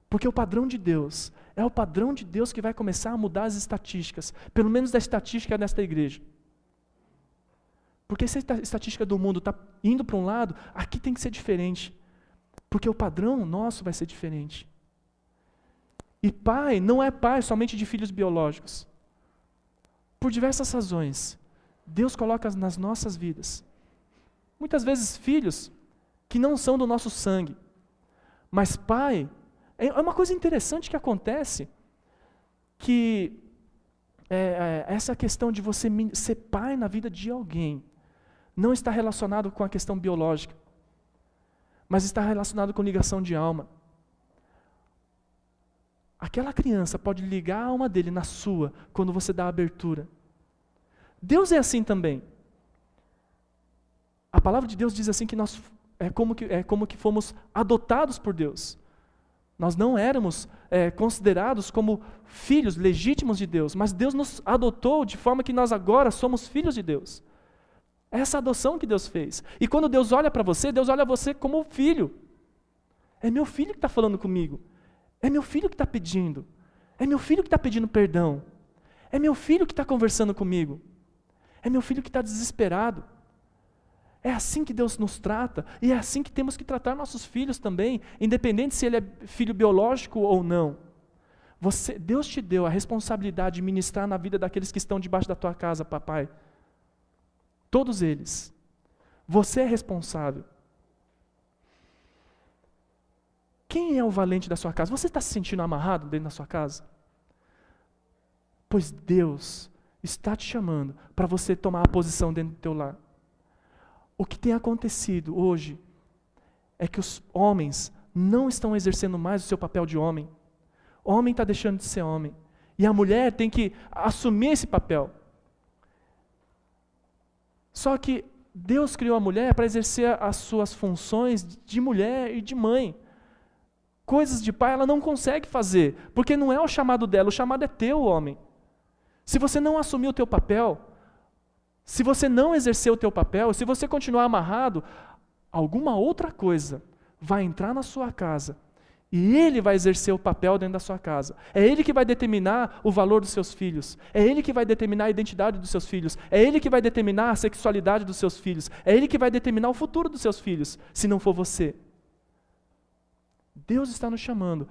Porque o padrão de Deus é o padrão de Deus que vai começar a mudar as estatísticas, pelo menos da estatística desta igreja. Porque se a estatística do mundo está indo para um lado, aqui tem que ser diferente. Porque o padrão nosso vai ser diferente. E pai não é pai somente de filhos biológicos. Por diversas razões, Deus coloca nas nossas vidas, muitas vezes filhos que não são do nosso sangue, mas pai, é uma coisa interessante que acontece, que essa questão de você ser pai na vida de alguém, não está relacionado com a questão biológica, mas está relacionado com ligação de alma. Aquela criança pode ligar a alma dele na sua, quando você dá a abertura. Deus é assim também. A palavra de Deus diz assim que nós é como que fomos adotados por Deus. Nós não éramos considerados como filhos legítimos de Deus, mas Deus nos adotou de forma que nós agora somos filhos de Deus. É essa adoção que Deus fez. E quando Deus olha para você, Deus olha você como filho. É meu filho que está falando comigo. É meu filho que está pedindo. É meu filho que está pedindo perdão. É meu filho que está conversando comigo. É meu filho que está desesperado. É assim que Deus nos trata. E é assim que temos que tratar nossos filhos também, independente se ele é filho biológico ou não. Deus te deu a responsabilidade de ministrar na vida daqueles que estão debaixo da tua casa, papai. Todos eles. Você é responsável. Quem é o valente da sua casa? Você está se sentindo amarrado dentro da sua casa? Pois Deus está te chamando para você tomar a posição dentro do teu lar. O que tem acontecido hoje é que os homens não estão exercendo mais o seu papel de homem. O homem está deixando de ser homem. E a mulher tem que assumir esse papel. Só que Deus criou a mulher para exercer as suas funções de mulher e de mãe. Coisas de pai ela não consegue fazer, porque não é o chamado dela, o chamado é teu, homem. Se você não assumir o teu papel, se você não exercer o teu papel, se você continuar amarrado, alguma outra coisa vai entrar na sua casa e ele vai exercer o papel dentro da sua casa. É ele que vai determinar o valor dos seus filhos. É ele que vai determinar a identidade dos seus filhos. É ele que vai determinar a sexualidade dos seus filhos. É ele que vai determinar o futuro dos seus filhos, se não for você. Deus está nos chamando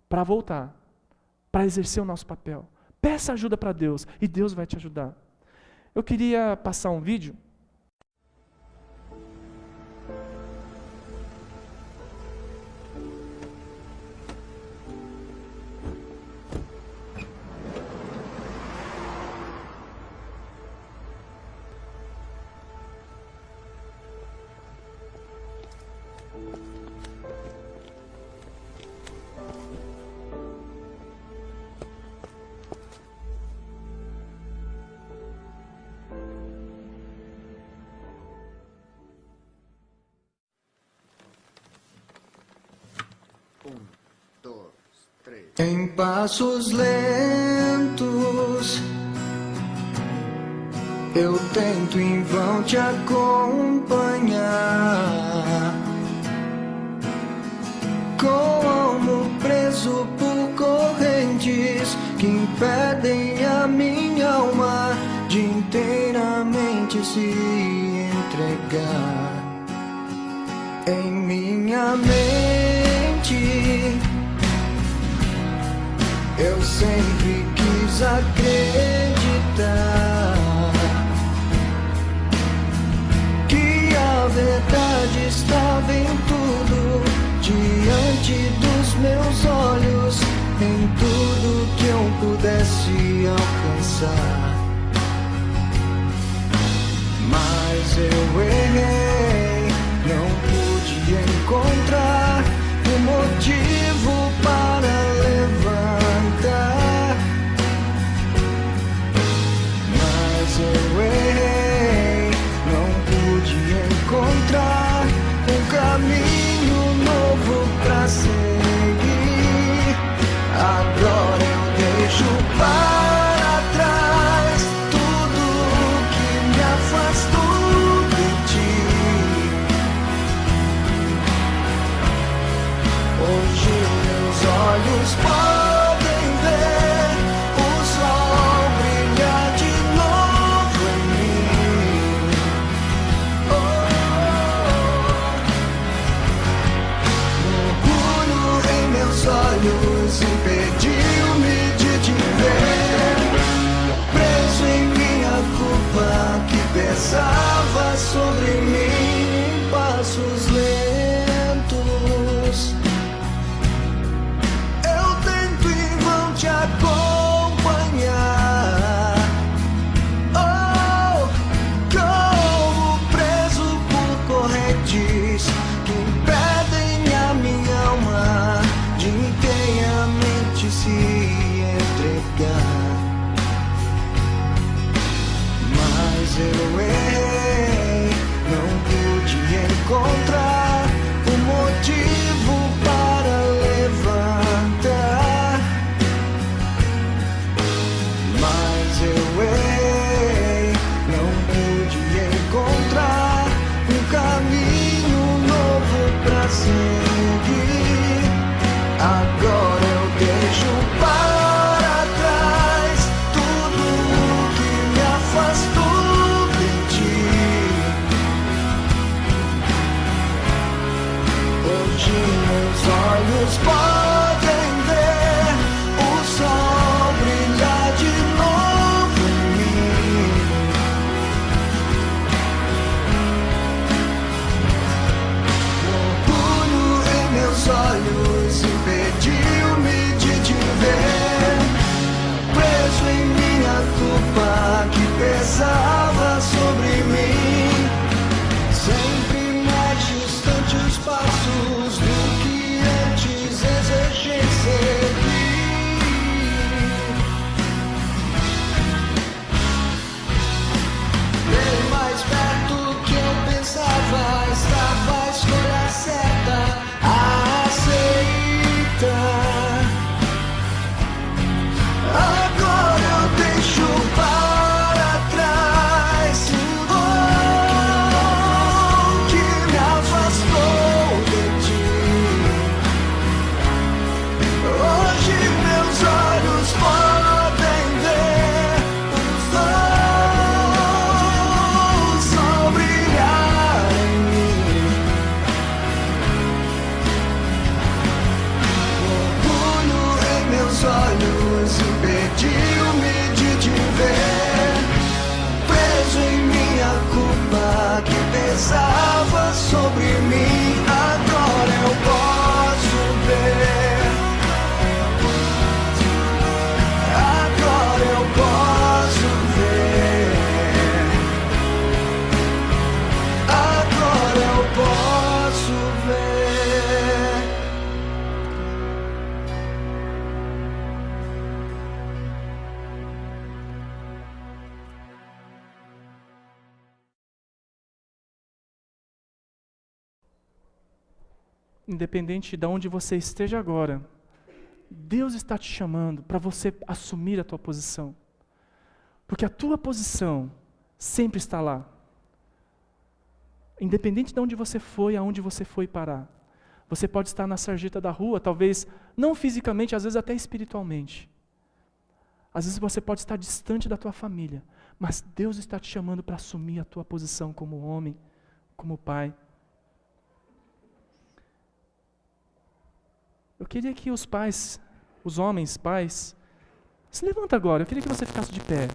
para voltar, para exercer o nosso papel. Peça ajuda para Deus e Deus vai te ajudar. Eu queria passar um vídeo. Em passos lentos, eu tento em vão te acompanhar, com almo preso por correntes que impedem a minha alma de inteiramente se entregar. Em minha mente, eu sempre quis acreditar que a verdade estava em tudo, diante dos meus olhos, em tudo que eu pudesse alcançar. Mas eu errei, não pude encontrar um motivo para levantar. Mas eu errei, não pude encontrar um caminho novo pra seguir. Agora eu deixo para trás tudo que me afastou de ti. Hoje meus olhos podem ver o sol brilhar de novo em mim. Oh, orgulho em meus olhos impediu-me de te ver, preso em minha culpa que pesava sobre mim. Em passos lentos, eu tento em vão te acompanhar, oh, como preso por correntes que impedem a minha alma de inteiramente se entregar. Mas eu errei, não pude encontrar um motivo para levantar. Mas eu errei, não pude encontrar um caminho novo pra seguir. Agora eu deixo para trás tudo que me afastou de ti. Hoje meus olhos podem ver o sol brilhar de novo em mim. Orgulho em meus olhos impediu-me de te ver, preso em minha culpa que pesava sobre mim. Sempre mais distante os passos do que antes exigi seguir. Bem mais perto que eu pensava, estava a escolha certa, aceita. Agora eu deixo para trás tudo que me afastou de ti. Hoje meus olhos podem ver o sol brilhar em mim. Orgulho em meus olhos impediu-me de te ver, preso em minha culpa que pesava sobre mim. Agora eu posso ver, agora eu posso ver, agora eu posso ver. Independente de onde você esteja agora, Deus está te chamando para você assumir a tua posição. Porque a tua posição sempre está lá. Independente de onde você foi, aonde você foi parar. Você pode estar na sarjeta da rua, talvez não fisicamente, às vezes até espiritualmente. Às vezes você pode estar distante da tua família, mas Deus está te chamando para assumir a tua posição como homem, como pai. Eu queria que os pais, os homens, pais, se levanta agora, eu queria que você ficasse de pé.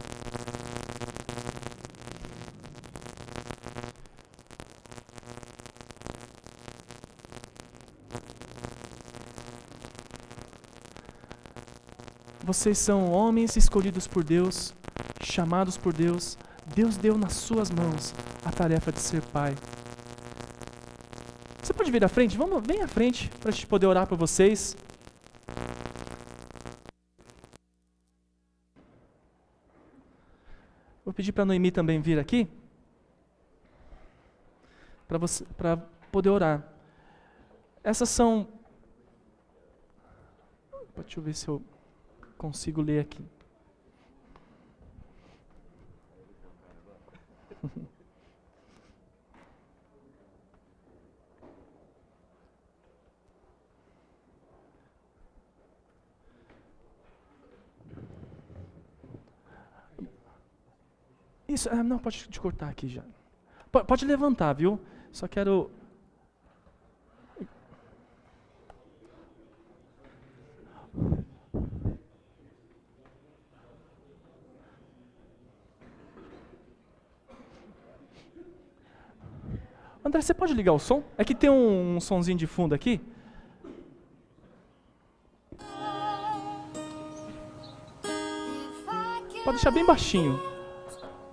Vocês são homens escolhidos por Deus, chamados por Deus. Deus deu nas suas mãos a tarefa de ser pai. Você pode vir à frente? Vem à frente para a gente poder orar por vocês. Vou pedir para a Noemi também vir aqui, para poder orar. Essas são... Deixa eu ver se eu consigo ler aqui. Isso, não, pode te cortar aqui já. Pode levantar, viu? Só quero... André, você pode ligar o som? É que tem um sonzinho de fundo aqui. Pode deixar bem baixinho.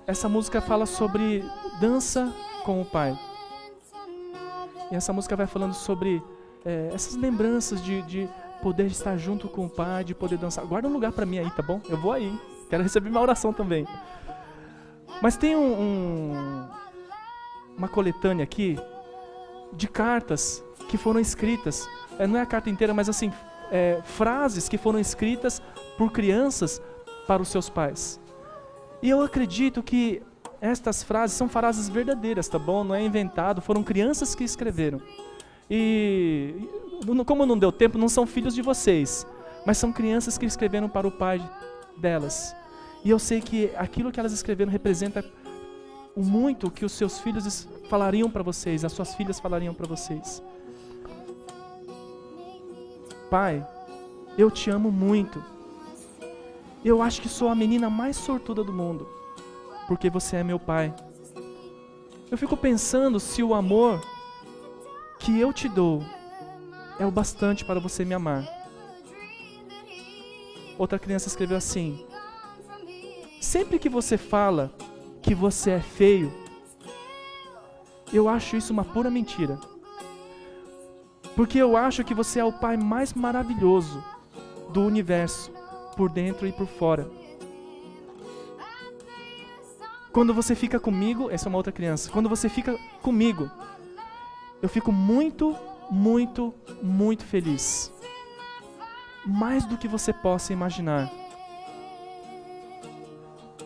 Essa música fala sobre dança com o pai. E essa música vai falando sobre essas lembranças de poder estar junto com o pai, de poder dançar. Guarda um lugar para mim aí, tá bom? Eu vou aí. Quero receber minha oração também. Mas tem uma coletânea aqui de cartas que foram escritas. Não é a carta inteira, mas assim, frases que foram escritas por crianças para os seus pais. E eu acredito que estas frases são frases verdadeiras, tá bom? Não é inventado, foram crianças que escreveram. E como não deu tempo, não são filhos de vocês, mas são crianças que escreveram para o pai delas. E eu sei que aquilo que elas escreveram representa o muito que os seus filhos falariam para vocês, as suas filhas falariam para vocês. Pai, eu te amo muito. Eu acho que sou a menina mais sortuda do mundo, porque você é meu pai. Eu fico pensando se o amor que eu te dou é o bastante para você me amar. Outra criança escreveu assim: sempre que você fala que você é feio, eu acho isso uma pura mentira. Porque eu acho que você é o pai mais maravilhoso do universo, por dentro e por fora. Quando você fica comigo, essa é uma outra criança, quando você fica comigo, eu fico muito, muito, muito feliz. Mais do que você possa imaginar.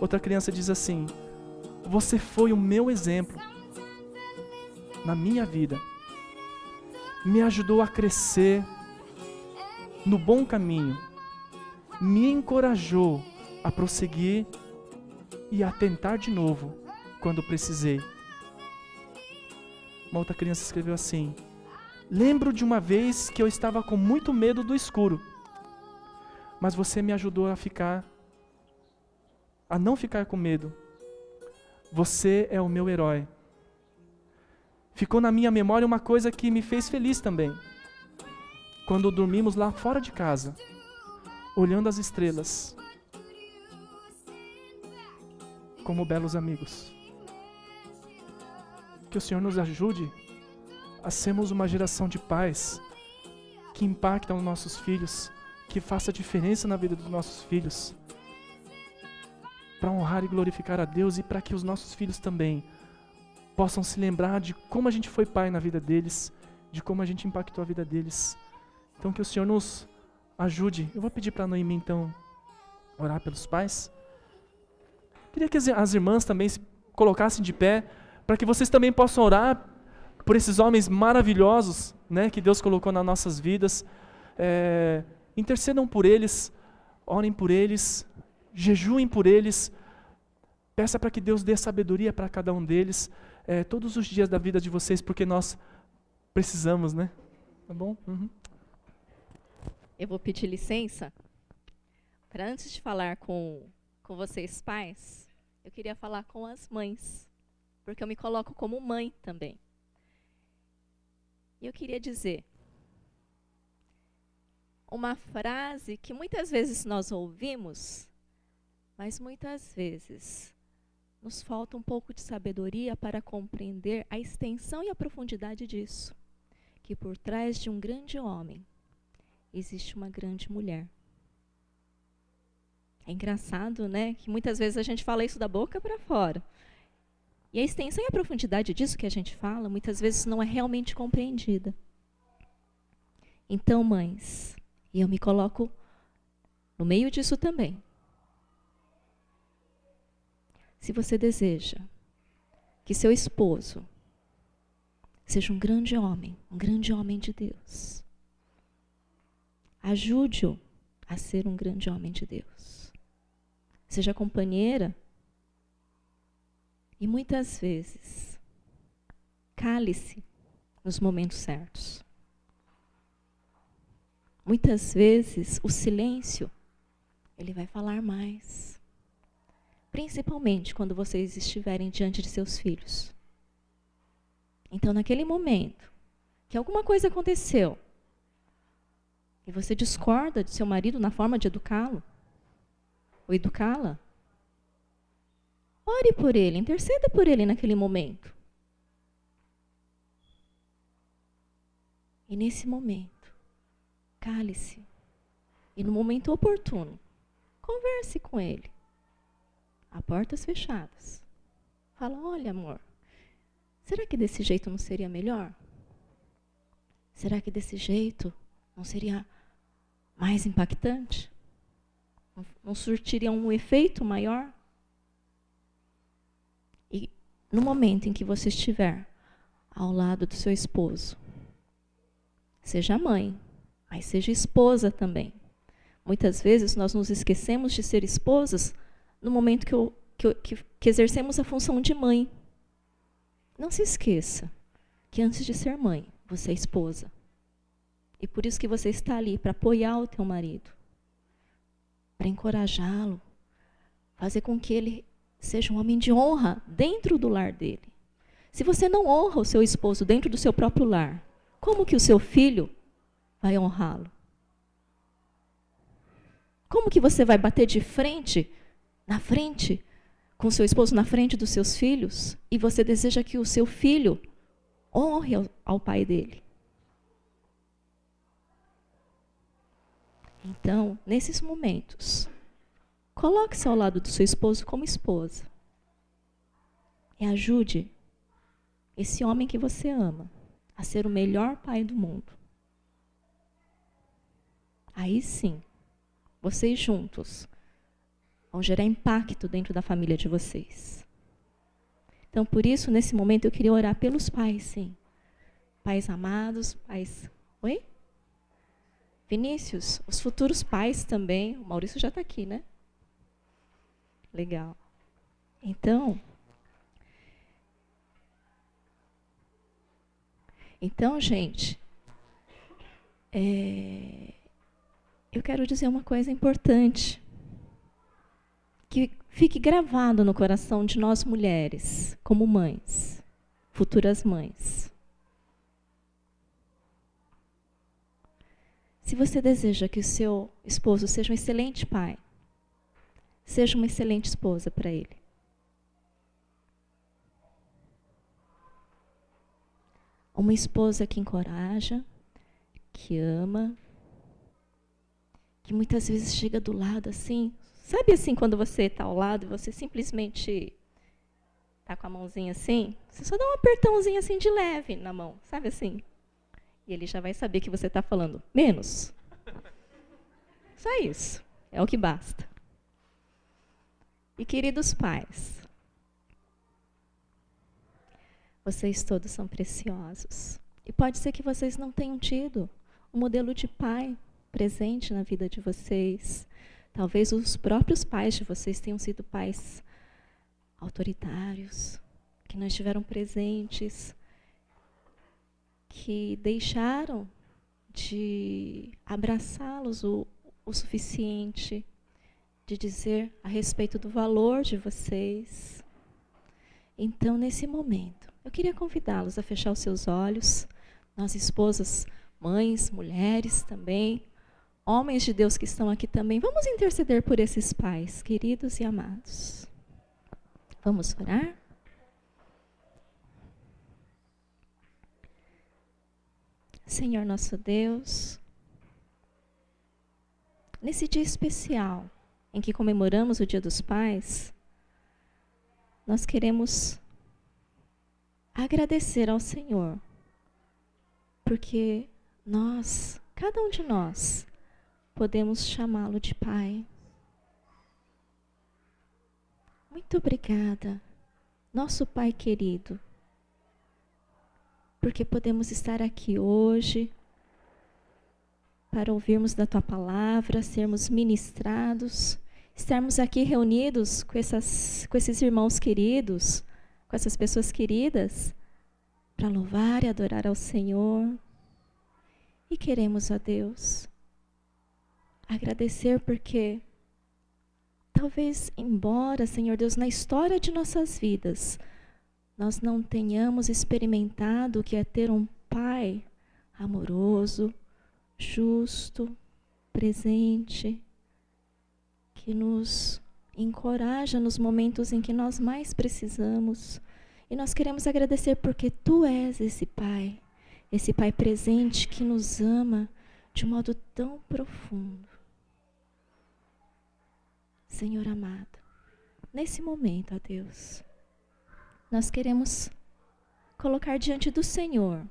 Outra criança diz assim: você foi o meu exemplo na minha vida. Me ajudou a crescer no bom caminho. Me encorajou a prosseguir e a tentar de novo quando precisei. Uma outra criança escreveu assim: lembro de uma vez que eu estava com muito medo do escuro, mas você me ajudou a não ficar com medo. Você é o meu herói. Ficou na minha memória uma coisa que me fez feliz também. Quando dormimos lá fora de casa, olhando as estrelas, como belos amigos. Que o Senhor nos ajude a sermos uma geração de pais que impactam os nossos filhos, que faça diferença na vida dos nossos filhos, para honrar e glorificar a Deus e para que os nossos filhos também possam se lembrar de como a gente foi pai na vida deles, de como a gente impactou a vida deles. Então que o Senhor nos ajude. Eu vou pedir para a Noemi, então, orar pelos pais. Queria que as irmãs também se colocassem de pé, para que vocês também possam orar por esses homens maravilhosos, né, que Deus colocou nas nossas vidas. Intercedam por eles, orem por eles, jejuem por eles. Peça para que Deus dê sabedoria para cada um deles, todos os dias da vida de vocês, porque nós precisamos, né? Tá bom? Uhum. Eu vou pedir licença para, antes de falar com vocês pais, eu queria falar com as mães, porque eu me coloco como mãe também. E eu queria dizer uma frase que muitas vezes nós ouvimos, mas muitas vezes nos falta um pouco de sabedoria para compreender a extensão e a profundidade disso. Que por trás de um grande homem existe uma grande mulher. É engraçado, né? Que muitas vezes a gente fala isso da boca para fora. E a extensão e a profundidade disso que a gente fala, muitas vezes não é realmente compreendida. Então, mães, e eu me coloco no meio disso também. Se você deseja que seu esposo seja um grande homem de Deus, ajude-o a ser um grande homem de Deus. Seja companheira e muitas vezes cale-se nos momentos certos. Muitas vezes o silêncio, ele vai falar mais. Principalmente quando vocês estiverem diante de seus filhos. Então, naquele momento que alguma coisa aconteceu e você discorda de seu marido na forma de educá-lo ou educá-la, ore por ele, interceda por ele naquele momento. E nesse momento, cale-se e no momento oportuno, converse com ele. A portas fechadas. Fala, olha, amor, será que desse jeito não seria melhor? Será que desse jeito não seria mais impactante? Não surtiria um efeito maior? E no momento em que você estiver ao lado do seu esposo, seja mãe, mas seja esposa também. Muitas vezes nós nos esquecemos de ser esposas no momento que exercemos a função de mãe. Não se esqueça que antes de ser mãe, você é esposa. E por isso que você está ali, para apoiar o teu marido, para encorajá-lo, fazer com que ele seja um homem de honra dentro do lar dele. Se você não honra o seu esposo dentro do seu próprio lar, como que o seu filho vai honrá-lo? Como que você vai bater de frente, na frente, com seu esposo na frente dos seus filhos, e você deseja que o seu filho honre ao pai dele? Então, nesses momentos, coloque-se ao lado do seu esposo como esposa. E ajude esse homem que você ama a ser o melhor pai do mundo. Aí sim, vocês juntos vão gerar impacto dentro da família de vocês. Então, por isso, nesse momento, eu queria orar pelos pais, sim. Pais amados, pais... Oi? Vinícius, os futuros pais também. O Maurício já está aqui, né? Legal. Então, gente, eu quero dizer uma coisa importante, que fique gravado no coração de nós mulheres, como mães, futuras mães. Se você deseja que o seu esposo seja um excelente pai, seja uma excelente esposa para ele. Uma esposa que encoraja, que ama, que muitas vezes chega do lado assim, sabe assim quando você está ao lado e você simplesmente está com a mãozinha assim, você só dá um apertãozinho assim de leve na mão, sabe assim? E ele já vai saber que você está falando menos. Só isso. É o que basta. E queridos pais, vocês todos são preciosos. E pode ser que vocês não tenham tido um modelo de pai presente na vida de vocês. Talvez os próprios pais de vocês tenham sido pais autoritários, que não estiveram presentes, que deixaram de abraçá-los o suficiente, de dizer a respeito do valor de vocês. Então, nesse momento, eu queria convidá-los a fechar os seus olhos, nós esposas, mães, mulheres também, homens de Deus que estão aqui também. Vamos interceder por esses pais, queridos e amados. Vamos orar? Senhor nosso Deus, nesse dia especial em que comemoramos o Dia dos Pais, nós queremos agradecer ao Senhor, porque nós, cada um de nós, podemos chamá-lo de Pai. Muito obrigada, nosso Pai querido, porque podemos estar aqui hoje para ouvirmos da Tua palavra, sermos ministrados, estarmos aqui reunidos com esses irmãos queridos, com essas pessoas queridas, para louvar e adorar ao Senhor. E queremos, ó Deus, agradecer porque talvez, embora, Senhor Deus, na história de nossas vidas, nós não tenhamos experimentado o que é ter um Pai amoroso, justo, presente, que nos encoraja nos momentos em que nós mais precisamos. E nós queremos agradecer porque Tu és esse Pai presente que nos ama de um modo tão profundo. Senhor amado, nesse momento, ó Deus, nós queremos colocar diante do Senhor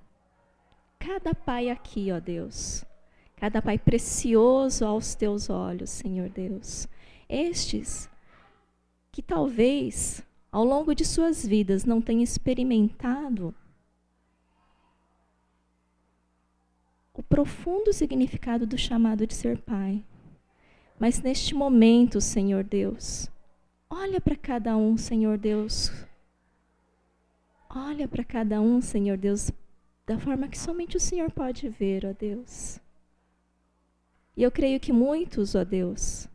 cada pai aqui, ó Deus, cada pai precioso aos Teus olhos, Senhor Deus. Estes que talvez ao longo de suas vidas não tenham experimentado o profundo significado do chamado de ser pai. Mas neste momento, Senhor Deus, olha para cada um, Senhor Deus. Olha para cada um, Senhor Deus, da forma que somente o Senhor pode ver, ó Deus. E eu creio que muitos, ó Deus,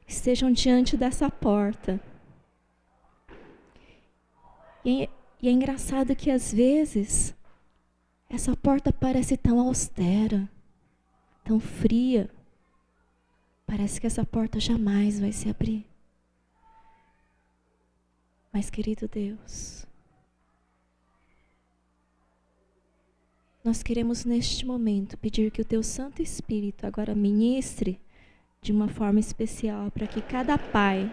estejam diante dessa porta. E é engraçado que às vezes essa porta parece tão austera, tão fria. Parece que essa porta jamais vai se abrir. Mas, querido Deus, nós queremos neste momento pedir que o Teu Santo Espírito agora ministre de uma forma especial para que cada pai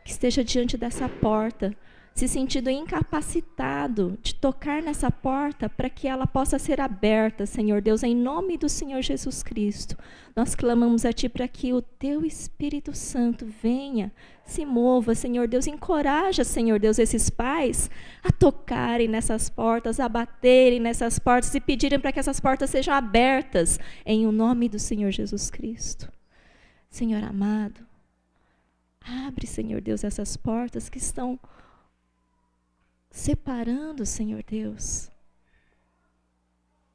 que esteja diante dessa porta, se sentindo incapacitado de tocar nessa porta, para que ela possa ser aberta, Senhor Deus, em nome do Senhor Jesus Cristo. Nós clamamos a Ti para que o Teu Espírito Santo venha, se mova, Senhor Deus, encoraja, Senhor Deus, esses pais a tocarem nessas portas, a baterem nessas portas e pedirem para que essas portas sejam abertas, em o nome do Senhor Jesus Cristo. Senhor amado, abre, Senhor Deus, essas portas que estão separando, Senhor Deus,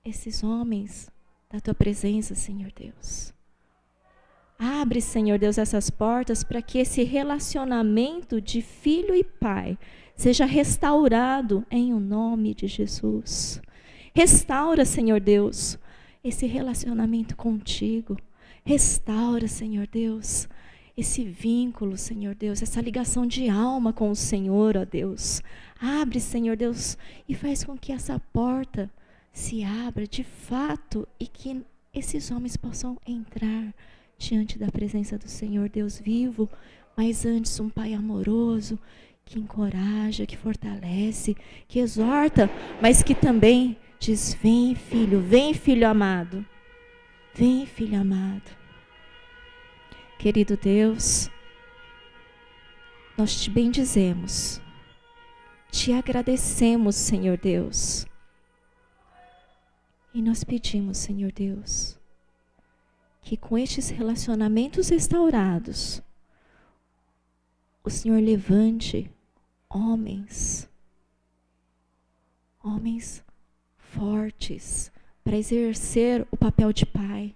esses homens da Tua presença, Senhor Deus. Abre, Senhor Deus, essas portas para que esse relacionamento de filho e pai seja restaurado em o nome de Jesus. Restaura, Senhor Deus, esse relacionamento contigo. Restaura, Senhor Deus, esse vínculo, Senhor Deus, essa ligação de alma com o Senhor, ó Deus. Abre, Senhor Deus, e faz com que essa porta se abra de fato e que esses homens possam entrar diante da presença do Senhor Deus vivo, mas antes um Pai amoroso, que encoraja, que fortalece, que exorta, mas que também diz: vem filho amado, vem filho amado. Querido Deus, nós te bendizemos, te agradecemos, Senhor Deus. E nós pedimos, Senhor Deus, que com estes relacionamentos restaurados, o Senhor levante homens fortes para exercer o papel de pai.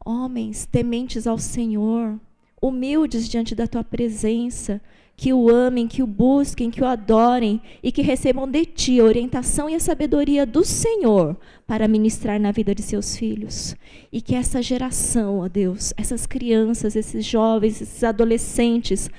Homens tementes ao Senhor, humildes diante da tua presença, que o amem, que o busquem, que o adorem e que recebam de ti a orientação e a sabedoria do Senhor para ministrar na vida de seus filhos. E que essa geração, ó Deus, essas crianças, esses jovens, esses adolescentes,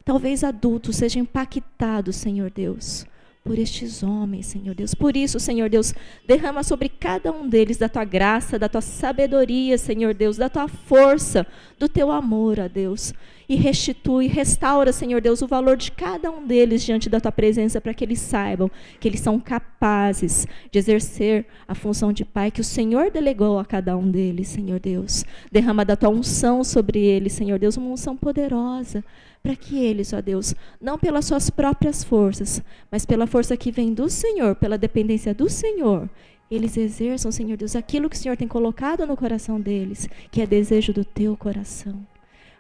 talvez adultos, sejam impactados, Senhor Deus, por estes homens, Senhor Deus. Por isso, Senhor Deus, derrama sobre cada um deles da tua graça, da tua sabedoria, Senhor Deus, da tua força, do teu amor, ó Deus. E restitui, restaura, Senhor Deus, o valor de cada um deles diante da tua presença, para que eles saibam que eles são capazes de exercer a função de pai que o Senhor delegou a cada um deles, Senhor Deus. Derrama da tua unção sobre eles, Senhor Deus, uma unção poderosa, para que eles, ó Deus, não pelas suas próprias forças, mas pela força que vem do Senhor, pela dependência do Senhor, eles exerçam, Senhor Deus, aquilo que o Senhor tem colocado no coração deles, que é desejo do teu coração.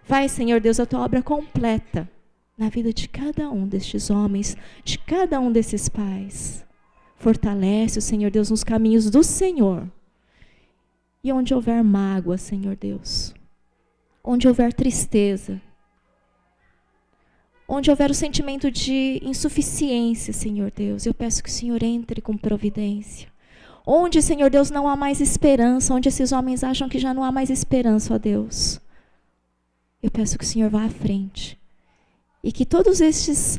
Vai, Senhor Deus, a tua obra completa na vida de cada um destes homens, de cada um desses pais. Fortalece o Senhor Deus nos caminhos do Senhor. E onde houver mágoa, Senhor Deus, onde houver tristeza, onde houver o sentimento de insuficiência, Senhor Deus, eu peço que o Senhor entre com providência. Onde, Senhor Deus, não há mais esperança, onde esses homens acham que já não há mais esperança, ó Deus, eu peço que o Senhor vá à frente. E que todos estes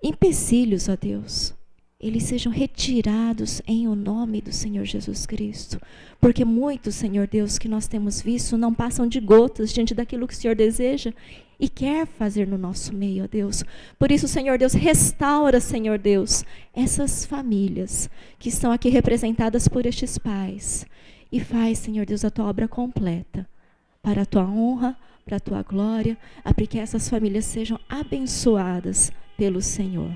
empecilhos, ó Deus, eles sejam retirados em o nome do Senhor Jesus Cristo. Porque muitos, Senhor Deus, que nós temos visto, não passam de gotas diante daquilo que o Senhor deseja e quer fazer no nosso meio, ó Deus. Por isso, Senhor Deus, restaura, Senhor Deus, essas famílias que estão aqui representadas por estes pais. E faz, Senhor Deus, a tua obra completa, para a tua honra, para a tua glória, para que essas famílias sejam abençoadas pelo Senhor.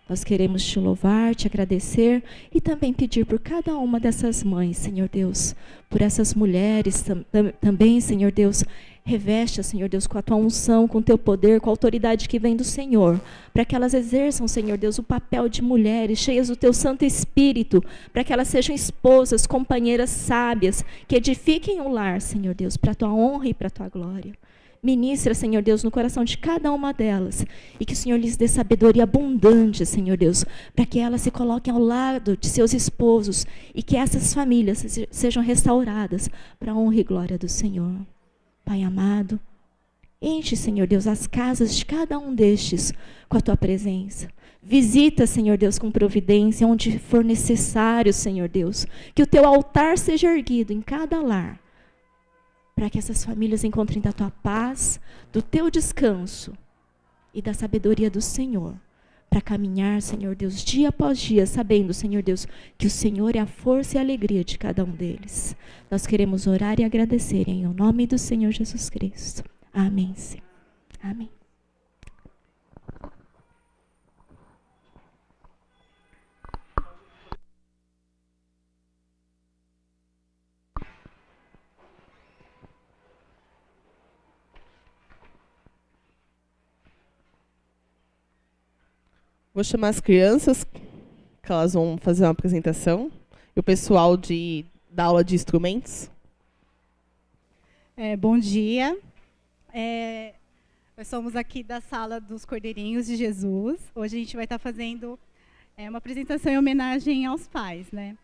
Nós queremos te louvar, te agradecer e também pedir por cada uma dessas mães, Senhor Deus, por essas mulheres também, Senhor Deus, reveste, Senhor Deus, com a tua unção, com o teu poder, com a autoridade que vem do Senhor, para que elas exerçam, Senhor Deus, o papel de mulheres cheias do teu Santo Espírito, para que elas sejam esposas, companheiras sábias, que edifiquem o lar, Senhor Deus, para a tua honra e para a tua glória. Ministra, Senhor Deus, no coração de cada uma delas, e que o Senhor lhes dê sabedoria abundante, Senhor Deus, para que elas se coloquem ao lado de seus esposos e que essas famílias sejam restauradas para a honra e glória do Senhor. Pai amado, enche, Senhor Deus, as casas de cada um destes com a tua presença. Visita, Senhor Deus, com providência, onde for necessário, Senhor Deus, que o teu altar seja erguido em cada lar, para que essas famílias encontrem da tua paz, do teu descanso e da sabedoria do Senhor, para caminhar, Senhor Deus, dia após dia, sabendo, Senhor Deus, que o Senhor é a força e a alegria de cada um deles. Nós queremos orar e agradecer em nome do Senhor Jesus Cristo. Amém, Senhor. Amém. Vou chamar as crianças, que elas vão fazer uma apresentação, e o pessoal da aula de instrumentos. Bom dia. Nós somos aqui da Sala dos Cordeirinhos de Jesus. Hoje a gente vai estar fazendo uma apresentação em homenagem aos pais, né?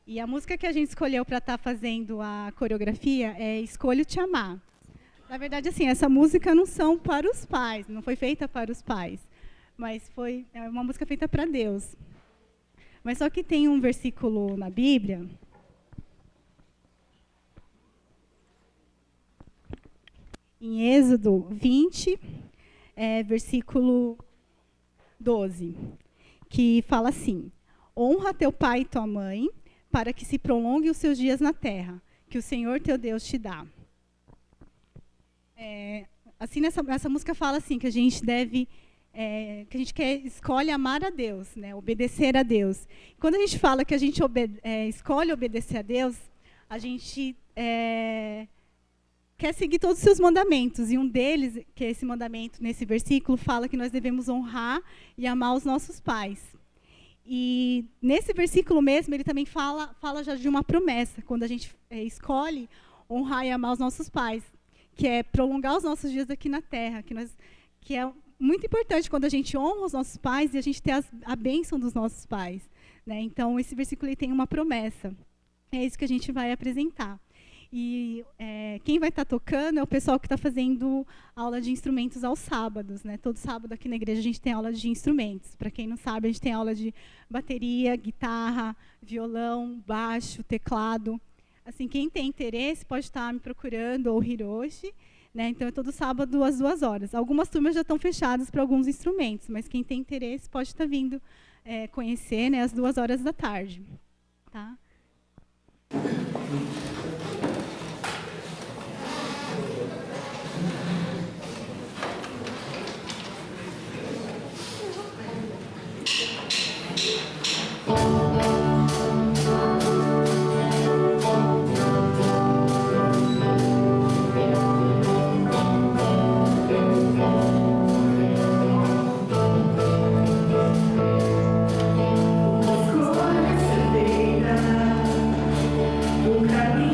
E a música que a gente escolheu para estar fazendo a coreografia é Escolho Te Amar. Na verdade, assim, essa música não são para os pais, não foi feita para os pais, mas foi uma música feita para Deus. Mas só que tem um versículo na Bíblia, em Êxodo 20, versículo 12, que fala assim: honra teu pai e tua mãe, para que se prolongue os seus dias na terra, que o Senhor teu Deus te dá. Assim, essa música fala assim, que a gente deve, que a gente escolhe amar a Deus, né, obedecer a Deus. Quando a gente fala que a gente escolhe obedecer a Deus, a gente quer seguir todos os seus mandamentos. E um deles, que é esse mandamento, nesse versículo, fala que nós devemos honrar e amar os nossos pais. E nesse versículo mesmo, ele também fala já de uma promessa, quando a gente escolhe honrar e amar os nossos pais, que é prolongar os nossos dias aqui na terra, que é muito importante quando a gente honra os nossos pais e a gente tem a bênção dos nossos pais, né? Então, esse versículo tem uma promessa. É isso que a gente vai apresentar. E quem vai estar tocando é o pessoal que está fazendo aula de instrumentos aos sábados, né? Todo sábado aqui na igreja a gente tem aula de instrumentos. Para quem não sabe, a gente tem aula de bateria, guitarra, violão, baixo, teclado. Assim, quem tem interesse pode estar me procurando, ou Hiroshi, né? Então, é todo sábado às 2 horas. Algumas turmas já estão fechadas para alguns instrumentos, mas quem tem interesse pode estar vindo conhecer, né, às 2 horas da tarde. Tá? Escolha ser feita, o caminho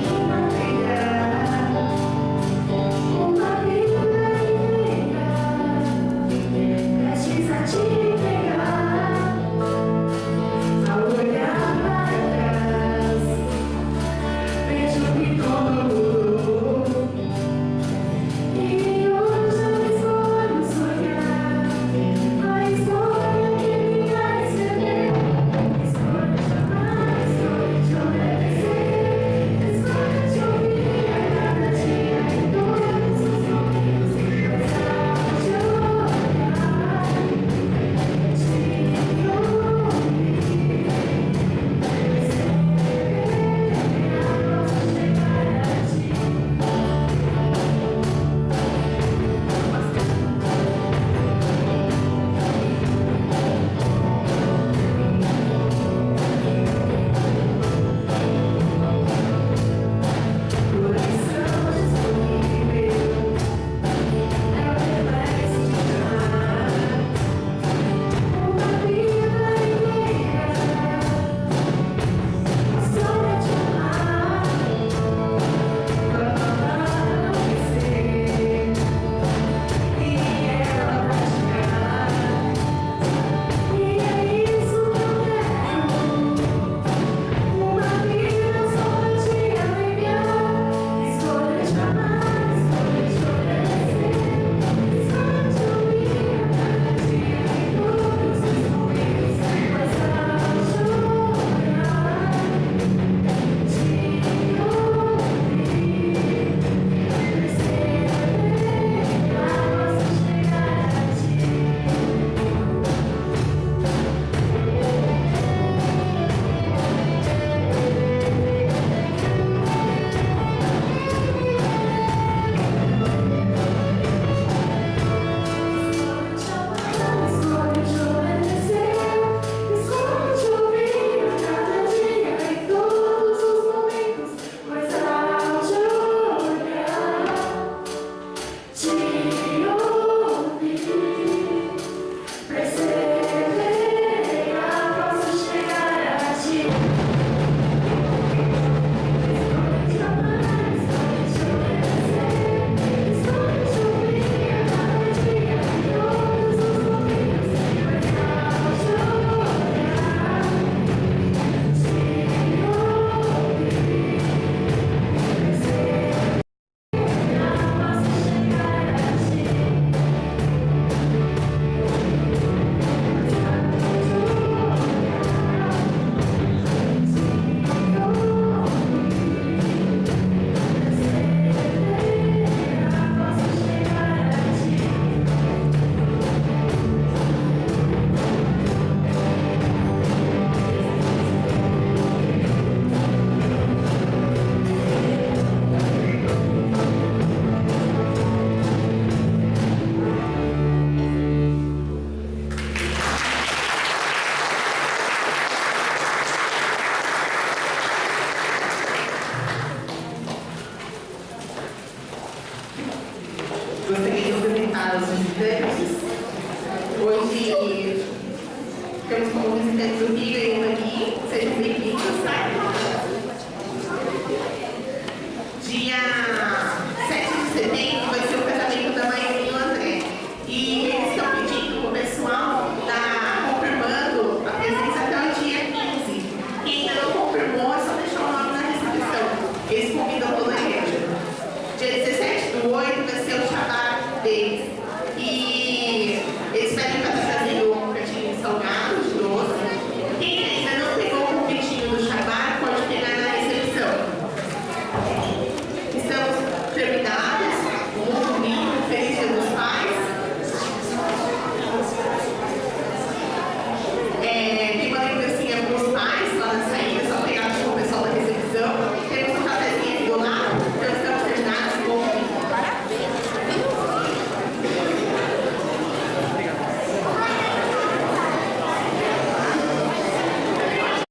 aos visitantes. Hoje temos como visitantes o Rio e o Mani. Sejam bem-vindos, tá?